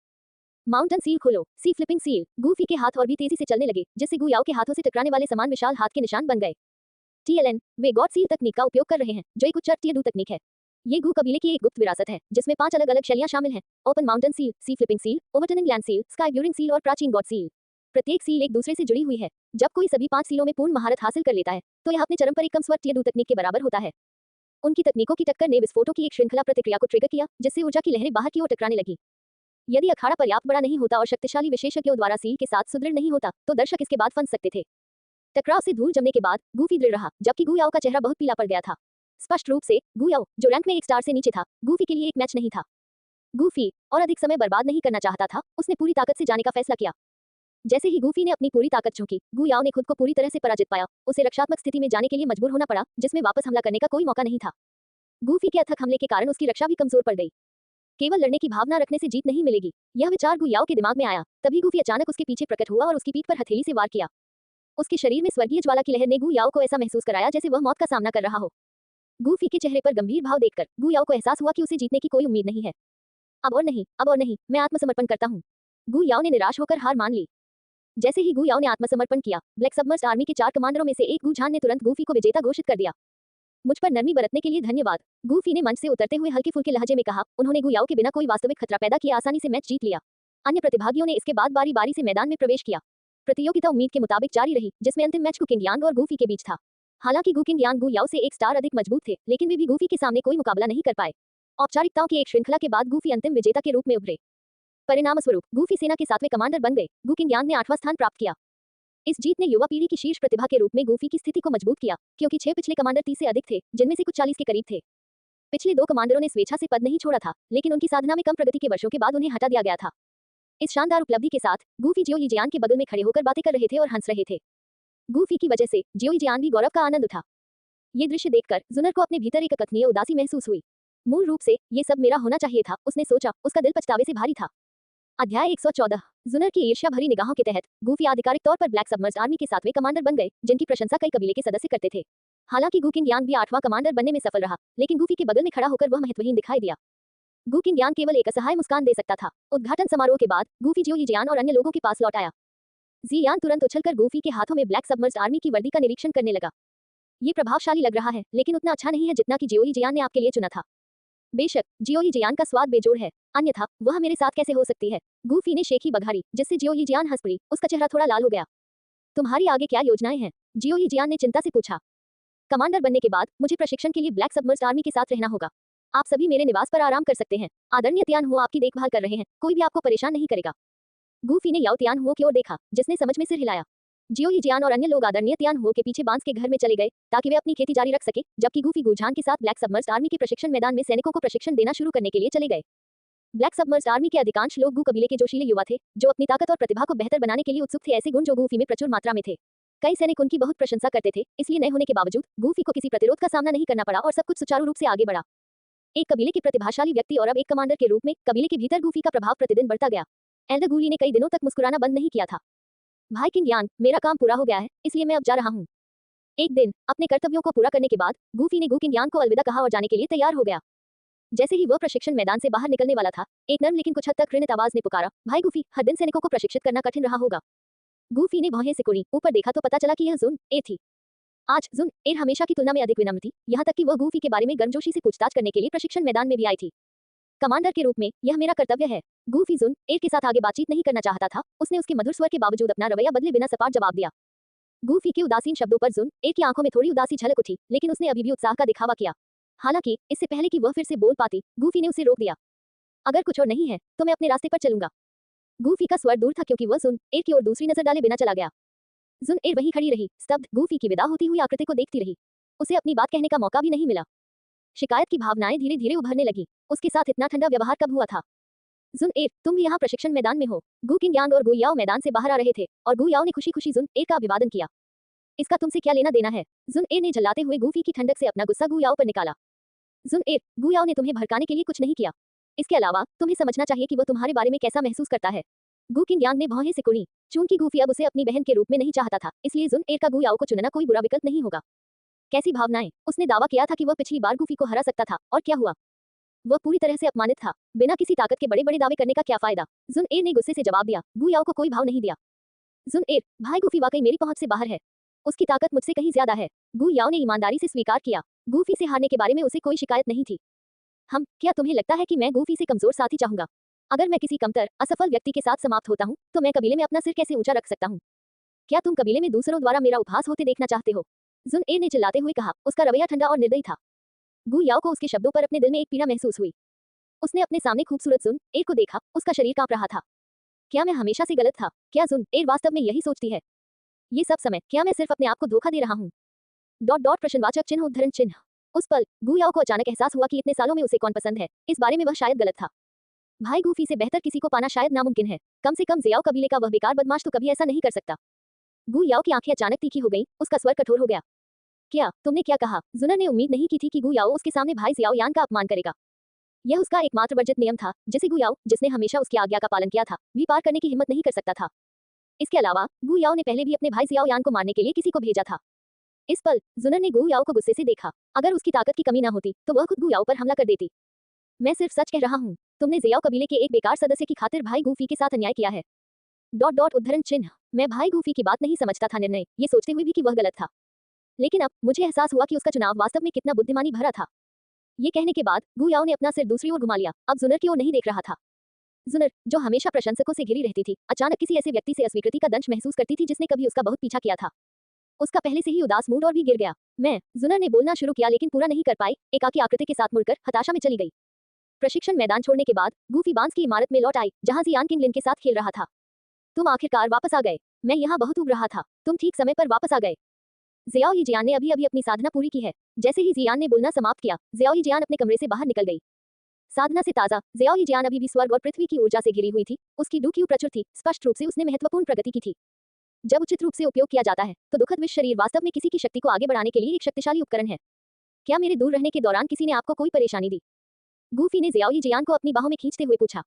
माउंटेन सील खोलो, सी फ्लिपिंग सील। गूफी के हाथ और भी तेजी से चलने लगे, जिससे गुयाओ के हाथों से टकराने वाले समान विशाल हाथ के निशान बन गए। TLN, वे गॉड सील तकनीक का उपयोग कर रहे हैं, जो एक उच्च टियर 2 तकनीक है। ये गू कबीले की एक गुप्त विरासत है, जिसमें 5 अलग-अलग शैलियां शामिल हैं: open mountain seal, sea flipping seal, overturning land seal, sky burying seal और प्राचीन गॉड सील। प्रत्येक सील एक दूसरे से जुड़ी हुई है। जब कोई सभी 5 सीलों में पूर्ण महारत हासिल कर लेता है, तो यह अपने चरम पर एक कम स्वर टियर 2 तकनीक के बराबर होता है। उनकी तकनीकों की टक्कर ने विस्फोटों की एक श्रृंखला प्रतिक्रिया को ट्रिगर किया, जिससे ऊर्जा की लहरें बाहर की ओर टकराने लगी। यदि अखाड़ा पर्याप्त बड़ा नहीं होता और शक्तिशाली विशेषज्ञों द्वारा सील के साथ सुदृढ़ नहीं होता, तो दर्शक इसके बाद फंस सकते थे। टकराव से धूल जमने के बाद गूफी दृढ़ रहा, जबकि गुयाओ का चेहरा बहुत पीला पड़ गया था। स्पष्ट रूप से गुयाओ, जो रैंक में एक स्टार से नीचे था, गूफी के लिए एक मैच नहीं था। गूफी और अधिक समय बर्बाद नहीं करना चाहता था। उसने पूरी ताकत से जाने का फैसला किया। जैसे ही गूफी ने अपनी पूरी ताकत झोंकी, गुयाओ ने खुद को पूरी तरह से पराजित पाया। उसे रक्षात्मक स्थिति में जाने के लिए मजबूर होना पड़ा, जिसमें वापस हमला करने का कोई मौका नहीं था। गूफी के अथक हमले के कारण उसकी रक्षा भी कमजोर पड़ गई। केवल लड़ने की भावना रखने से जीत नहीं मिलेगी, यह विचार गुयाओ के दिमाग में आया। तभी गूफी अचानक उसके पीछे प्रकट हुआ और उसकी पीठ पर हथेली से वार किया। उसके शरीर में स्वर्गीय ज्वाला की लहर ने गुयाओ को ऐसा महसूस कराया जैसे वह मौत का सामना कर रहा हो। गूफी के चेहरे पर गंभीर भाव देखकर गुयाओ को एहसास हुआ कि उसे जीतने की कोई उम्मीद नहीं है। अब और नहीं, अब और नहीं, मैं आत्मसमर्पण करता हूँ। गुयाओ ने निराश होकर हार मान ली। जैसे ही गुयाओ ने आत्मसमर्पण किया, ब्लैक सबमर्ज्ड आर्मी के 4 कमांडरों में से एक गुझान ने तुरंत गूफी को विजेता घोषित कर दिया। मुझ पर नरमी बरतने के लिए धन्यवाद, गूफी ने मंच से उतरते हुए हल्के फुल्के लहजे में कहा। उन्होंने गुयाओ के बिना कोई वास्तविक खतरा पैदा किए आसानी से मैच जीत लिया। अन्य प्रतिभागियों ने इसके बाद बारी बारी से मैदान में प्रवेश किया। प्रतियोगिता उम्मीद के मुताबिक जारी रही, जिसमें अंतिम मैच कुकिंग यांग और गूफी के बीच था। हालांकि कुकिंग यांग गुयाओ से एक स्टार अधिक मजबूत थे, लेकिन वे भी गूफी के सामने कोई मुकाबला नहीं कर पाए। औपचारिकताओं की एक श्रृंखला के बाद गूफी अंतिम विजेता के रूप में उभरे। परिणामस्वरूप गूफी सेना के 7वें कमांडर बन गए। कुकिंग यांग ने 8वां स्थान प्राप्त किया। इस जीत ने युवा पीढ़ी की शीर्ष प्रतिभा के रूप में गूफी की स्थिति को मजबूत किया, क्योंकि 6 पिछले कमांडर 30 से अधिक थे, जिनमें से कुछ 40 के करीब थे। पिछले 2 कमांडरों ने स्वेच्छा से पद नहीं छोड़ा था, लेकिन उनकी साधना में कम प्रगति के वर्षों के बाद उन्हें हटा दिया गया था। इस शानदार उपलब्धि के साथ गूफी जियो यिजियान के बगल में खड़े होकर बातें कर रहे थे और हंस रहे थे। गूफी की वजह से जियो यिजियान भी गौरव का आनंद उठा। ये दृश्य देखकर जुनर को अपने भीतर एक अकथनीय उदासी महसूस हुई। मूल रूप से ये सब मेरा होना चाहिए था, उसने सोचा। उसका दिल पछतावे से भारी था। अध्याय 114। जुनर की ईर्ष्या भरी निगाहों के तहत गूफी आधिकारिक तौर पर ब्लैक सबमर्ज्ड आर्मी के 7वें कमांडर बन गए, जिनकी प्रशंसा कई कबीले के सदस्य करते थे। हालांकि गुकिंग यांग भी 8वां कमांडर बनने में सफल रहा, लेकिन गूफी के बगल में खड़ा होकर वह महत्वहीन दिखाई दिया। गुकिंग यांग केवल एक असहाय मुस्कान दे सकता था। उद्घाटन समारोह के बाद गूफी जियो यिजियान और अन्य लोगों के पास लौट आया। जियान तुरंत उछलकर गूफी के हाथों में ब्लैक सबमर्ज्ड आर्मी की वर्दी का निरीक्षण करने लगा। ये प्रभावशाली लग रहा है, लेकिन उतना अच्छा नहीं है जितना कि जियो यिजियान ने आपके लिए चुना था। बेशक जियो यिजियान का स्वाद बेजोड़ है, अन्यथा वह मेरे साथ कैसे हो सकती है? गूफी ने शेखी बघारी, जिससे जियो यिजियान हंस पड़ी। उसका चेहरा थोड़ा लाल हो गया। तुम्हारी आगे क्या योजनाएं हैं? जियो यिजियान ने चिंता से पूछा। कमांडर बनने के बाद मुझे प्रशिक्षण के लिए ब्लैक सबमर्ज्ड आर्मी के साथ रहना होगा। आप सभी मेरे निवास पर आराम कर सकते हैं। आदरणीय तियान हुओ आपकी देखभाल कर रहे हैं, कोई भी आपको परेशान नहीं करेगा। गूफी ने याओ तियान हुओ की ओर देखा, जिसने समझ में सिर हिलाया। जियोई जियान और अन्य लोग आदरणीय तियान हो के पीछे बांस के घर में चले गए ताकि वे अपनी खेती जारी रख सके, जबकि गूफी गुजान के साथ ब्लैक सबमर्स्ड आर्मी के प्रशिक्षण मैदान में सैनिकों को प्रशिक्षण देना शुरू करने के लिए चले गए। ब्लैक सबमर्स्ड आर्मी के अधिकांश लोग गू कबीले के जोशीले युवा थे जो अपनी ताकत और प्रतिभा को बेहतर बनाने के लिए उत्सुक थे। ऐसे गुण जो गूफी में प्रचुर मात्रा में थे। कई सैनिक उनकी बहुत प्रशंसा करते थे, इसलिए नए होने के बावजूद गूफी को किसी प्रतिरोध का सामना नहीं करना पड़ा और सब कुछ सुचारू रूप से आगे बढ़ा। एक कबीले के प्रतिभाशाली व्यक्ति और अब एक कमांडर के रूप में कबीले के भीतर गूफी का प्रभाव प्रतिदिन बढ़ता गया। एल्डर गूली ने कई दिनों तक मुस्कुराना बंद नहीं किया था। भाई किंग यान, मेरा काम पूरा हो गया है, इसलिए मैं अब जा रहा हूँ। एक दिन अपने कर्तव्यों को पूरा करने के बाद गूफी ने गू किंग यान को अलविदा कहा और जाने के लिए तैयार हो गया। जैसे ही वह प्रशिक्षण मैदान से बाहर निकलने वाला था, एक नर्म लेकिन कुछ हद तक घृणित आवाज ने पुकारा, भाई गूफी, हर दिन सैनिकों को प्रशिक्षित करना कठिन रहा होगा। गूफी ने भौहें सिकुड़ी, ऊपर देखा तो पता चला कि यह जुन एर थी। आज जुन एर हमेशा की तुलना में अधिक विनम्र थी, यहाँ तक कि वह गूफी के बारे में गर्मजोशी से पूछताछ करने के लिए प्रशिक्षण मैदान में भी आई थी। कमांडर के रूप में यह मेरा कर्तव्य है। गूफी जुन एर के साथ आगे बातचीत नहीं करना चाहता था, उसने उसके मधुर स्वर के बावजूद अपना रवैया बदले बिना सपाट जवाब दिया। गूफी के उदासीन शब्दों पर जुन एर की आंखों में थोड़ी उदासी झलक उठी, लेकिन उसने अभी भी उत्साह का दिखावा किया। हालांकि इससे पहले कि वह फिर से बोल पाती, गूफी ने उसे रोक दिया। अगर कुछ और नहीं है तो मैं अपने रास्ते पर चलूंगा। गूफी का स्वर दूर था क्योंकि वह जुन एर की ओर दूसरी नजर डाले बिना चला गया। जुन एर वहीं खड़ी रही, स्तब्ध, गूफी की विदा होती हुई आकृति को देखती रही। उसे अपनी बात कहने का मौका भी नहीं मिला। शिकायत की भावनाएं धीरे धीरे उभरने लगी। उसके साथ इतना ठंडा व्यवहार कब हुआ था? जुन एर, तुम भी यहाँ प्रशिक्षण मैदान में हो। गू किंग यांग और गु याओ मैदान से बाहर आ रहे थे और गु याओ ने खुशी खुशी जुन एर का अभिवादन किया। इसका तुमसे क्या लेना देना है? जुन एर ने झल्लाते हुए गूफी की ठंडक से अपना गुस्सा गु याओ पर निकाला। जुन एर, गु याओ ने तुम्हें भड़काने के लिए कुछ नहीं किया। इसके अलावा तुम्हें समझना चाहिए कि वह तुम्हारे बारे में कैसा महसूस करता है। गू किंग यांग ने भौहें सिकुड़ी। चूंकि गूफी अब उसे अपनी बहन के रूप में नहीं चाहता था, इसलिए जुन एर का गु याओ को चुनना कोई बुरा विकल्प नहीं होगा। कैसी भावनाएं! उसने दावा किया था कि वह पिछली बार गूफी को हरा सकता था, और क्या हुआ? वह पूरी तरह से अपमानित था। बिना किसी ताकत के बड़े बड़े दावे करने का क्या फायदा? जुन एर ने गुस्से से जवाब दिया। गु याओ को कोई भाव नहीं दिया। जुन एर, भाई गूफी वाकई मेरी पहुंच से बाहर है। उसकी ताकत मुझसे कहीं ज्यादा है। गु याओ ने ईमानदारी से स्वीकार किया। गूफी से हारने के बारे में उसे कोई शिकायत नहीं थी। क्या तुम्हें लगता है कि मैं गूफी से कमजोर साथी चाहूंगा? अगर मैं किसी कमतर, असफल व्यक्ति के साथ समाप्त होता हूँ, तो मैं कबीले में अपना सिर कैसे ऊंचा रख सकता हूँ? क्या तुम कबीले में दूसरों द्वारा मेरा उपहास होते देखना चाहते हो? जुन एर ने चिल्लाते हुए कहा। उसका रवैया ठंडा और निर्दयी था। गु याओ को उसके शब्दों पर अपने दिल में एक पीड़ा महसूस हुई। उसने अपने सामने खूबसूरत जुन एर को देखा, उसका शरीर कांप रहा था। क्या मैं हमेशा से गलत था? क्या जुन एर वास्तव में यही सोचती है? ये सब समय क्या मैं सिर्फ अपने आप को धोखा दे रहा हूँ? डॉट डॉट प्रश्नवाचक चिन्ह उद्धरण चिन्ह। उस पल गु याओ को अचानक एहसास हुआ कि इतने सालों में उसे कौन पसंद है, इस बारे में वह शायद गलत था। भाई गूफी से बेहतर किसी को पाना शायद नामुमकिन है। कम से कम जियाओ कबीले का वह बेकार बदमाश तो कभी ऐसा नहीं कर सकता। गु याओ की आंखें अचानक तीखी हो गईं, उसका स्वर कठोर हो गया। क्या तुमने क्या कहा? जुनर ने उम्मीद नहीं की थी कि गु याओ उसके सामने भाई जियाओ यान का अपमान करेगा। यह उसका एकमात्र वर्जित नियम था, जिसे गु याओ, जिसने हमेशा उसकी आज्ञा का पालन किया था, भी पार करने की हिम्मत नहीं कर सकता था। इसके अलावा गु याओ ने पहले भी अपने भाई जियाओ यान को मारने के लिए किसी को भेजा था। इस पल जुनर ने गु याओ को गुस्से से देखा। अगर उसकी ताकत की कमी न होती तो वह खुद गु याओ पर हमला कर देती। मैं सिर्फ सच कह रहा हूँ। तुमने जियाओ कबीले के एक बेकार सदस्य की खातिर भाई गूफी के साथ अन्याय किया है। डॉट डॉट उद्धरण चिन्ह। मैं भाई गूफी की बात नहीं समझता था, निर्णय ये सोचते हुए भी कि वह गलत था। लेकिन अब मुझे एहसास हुआ कि उसका चुनाव वास्तव में कितना बुद्धिमानी भरा था। ये कहने के बाद गु याओ ने अपना सिर दूसरी ओर घुमा लिया, अब जुनर की ओर नहीं देख रहा था। जुनर, जो हमेशा प्रशंसकों से घिरी रहती थी, अचानक किसी ऐसे व्यक्ति से अस्वीकृति का दंश महसूस करती थी जिसने कभी उसका बहुत पीछा किया था। उसका पहले से ही उदास मूड और भी गिर गया। जुनर ने बोलना शुरू किया लेकिन पूरा नहीं कर पाई, एकाकी आकृति के साथ मुड़कर हताशा में चली गई। प्रशिक्षण मैदान छोड़ने के बाद गूफी बांस की इमारत में लौट आई, जहां जियान किंगलिन के साथ खेल रहा था। तुम आखिरकार वापस आ गए। मैं यहाँ बहुत उब रहा था। तुम ठीक समय पर वापस आ गए। जियाओ यिजियान ने अभी अभी अपनी साधना पूरी की है। जैसे ही जियान ने बोलना समाप्त किया, जियाओ यिजियान अपने कमरे से बाहर निकल गई। साधना से ताजा जियाओ यिजियान अभी भी स्वर्ग और पृथ्वी की ऊर्जा से घिरी हुई थी। उसकी डूक्यू प्रचुर थी, स्पष्ट रूप से उसने महत्वपूर्ण प्रगति की थी। जब उचित रूप से उपयोग किया जाता है तो दुखद विष शरीर वास्तव में किसी की शक्ति को आगे बढ़ाने के लिए एक शक्तिशाली उपकरण है। क्या मेरे दूर रहने के दौरान किसी ने आपको कोई परेशानी दी? गूफी ने जियाओ यिजियान को अपनी बाहों में खींचते हुए पूछा।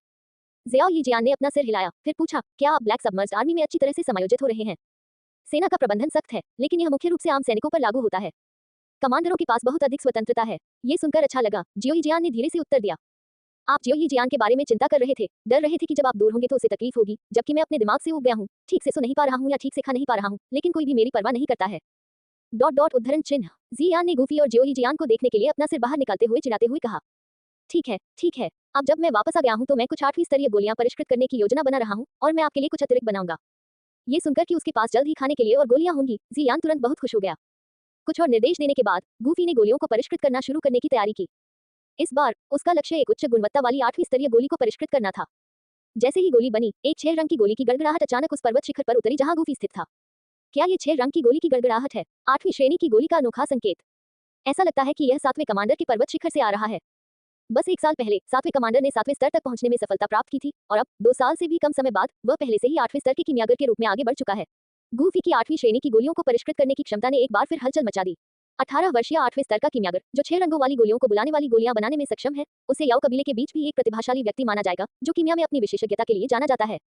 जियाओ यिजियान ने अपना सिर हिलाया, फिर पूछा, क्या आप ब्लैक सबमर्ज्ड आर्मी में अच्छी तरह से समायोजित हो रहे हैं? सेना का प्रबंधन सख्त है, लेकिन यह मुख्य रूप से आम सैनिकों पर लागू होता है। कमांडरों के पास बहुत अधिक स्वतंत्रता है। ये सुनकर अच्छा लगा, जियो यिजियान ने धीरे से उत्तर दिया। आप जियो यिजियान के बारे में चिंता कर रहे थे, डर रहे थे कि जब आप दूर होंगे तो उसे तकलीफ होगी, जबकि मैं अपने दिमाग से उब गया हूँ। ठीक से सो नहीं पा रहा हूँ या ठीक से खा नहीं पा रहा हूँ, लेकिन कोई भी मेरी परवाह नहीं करता है। डॉट डॉट उद्धरण चिन्ह। जियान ने गूफी और जियो यिजियान को देखने के लिए अपना सिर बाहर निकालते हुए चिढ़ाते हुए कहा। ठीक है। अब जब मैं वापस आ गया हूँ तो मैं कुछ 8वीं स्तरीय गोलियां परिष्कृत करने की योजना बना रहा हूँ, और मैं आपके लिए कुछ अतिरिक्त बनाऊंगा। ये सुनकर कि उसके पास जल्द ही खाने के लिए और गोलियां होंगी, जियान तुरंत बहुत खुश हो गया। कुछ और निर्देश देने के बाद गूफी ने गोलियों को परिष्कृत करना शुरू करने की तैयारी की। इस बार उसका लक्ष्य एक उच्च गुणवत्ता वाली 8वीं स्तरीय गोली को परिष्कृत करना था। जैसे ही गोली बनी, एक 6 रंग की गोली की गड़गड़ाहट अचानक उस पर्वत शिखर पर उतरी जहां गूफी स्थित था। क्या ये 6 रंग की गोली की गड़गड़ाहट है? 8वीं श्रेणी की गोली का अनोखा संकेत। ऐसा लगता है कि यह 7वें कमांडर के पर्वत शिखर से आ रहा है। बस 1 साल पहले 7वें कमांडर ने 7वें स्तर तक पहुंचने में सफलता प्राप्त की थी और अब 2 साल से भी कम समय बाद वह पहले से ही 8वें स्तर के कीमियागर के रूप में आगे बढ़ चुका है। गूफी की 8वीं श्रेणी की गोलियों को परिष्कृत करने की क्षमता ने एक बार फिर हलचल मचा दी। 18 वर्षीय 8वें स्तर का कीमियागर जो 6 रंगों वाली गोलियों को बुलाने वाली गोलियां बनाने में सक्षम है, उसे याओ कबीले के बीच भी एक प्रतिभाशाली व्यक्ति माना जाएगा जो कीमिया में अपनी विशेषज्ञता के लिए जाना जाता है।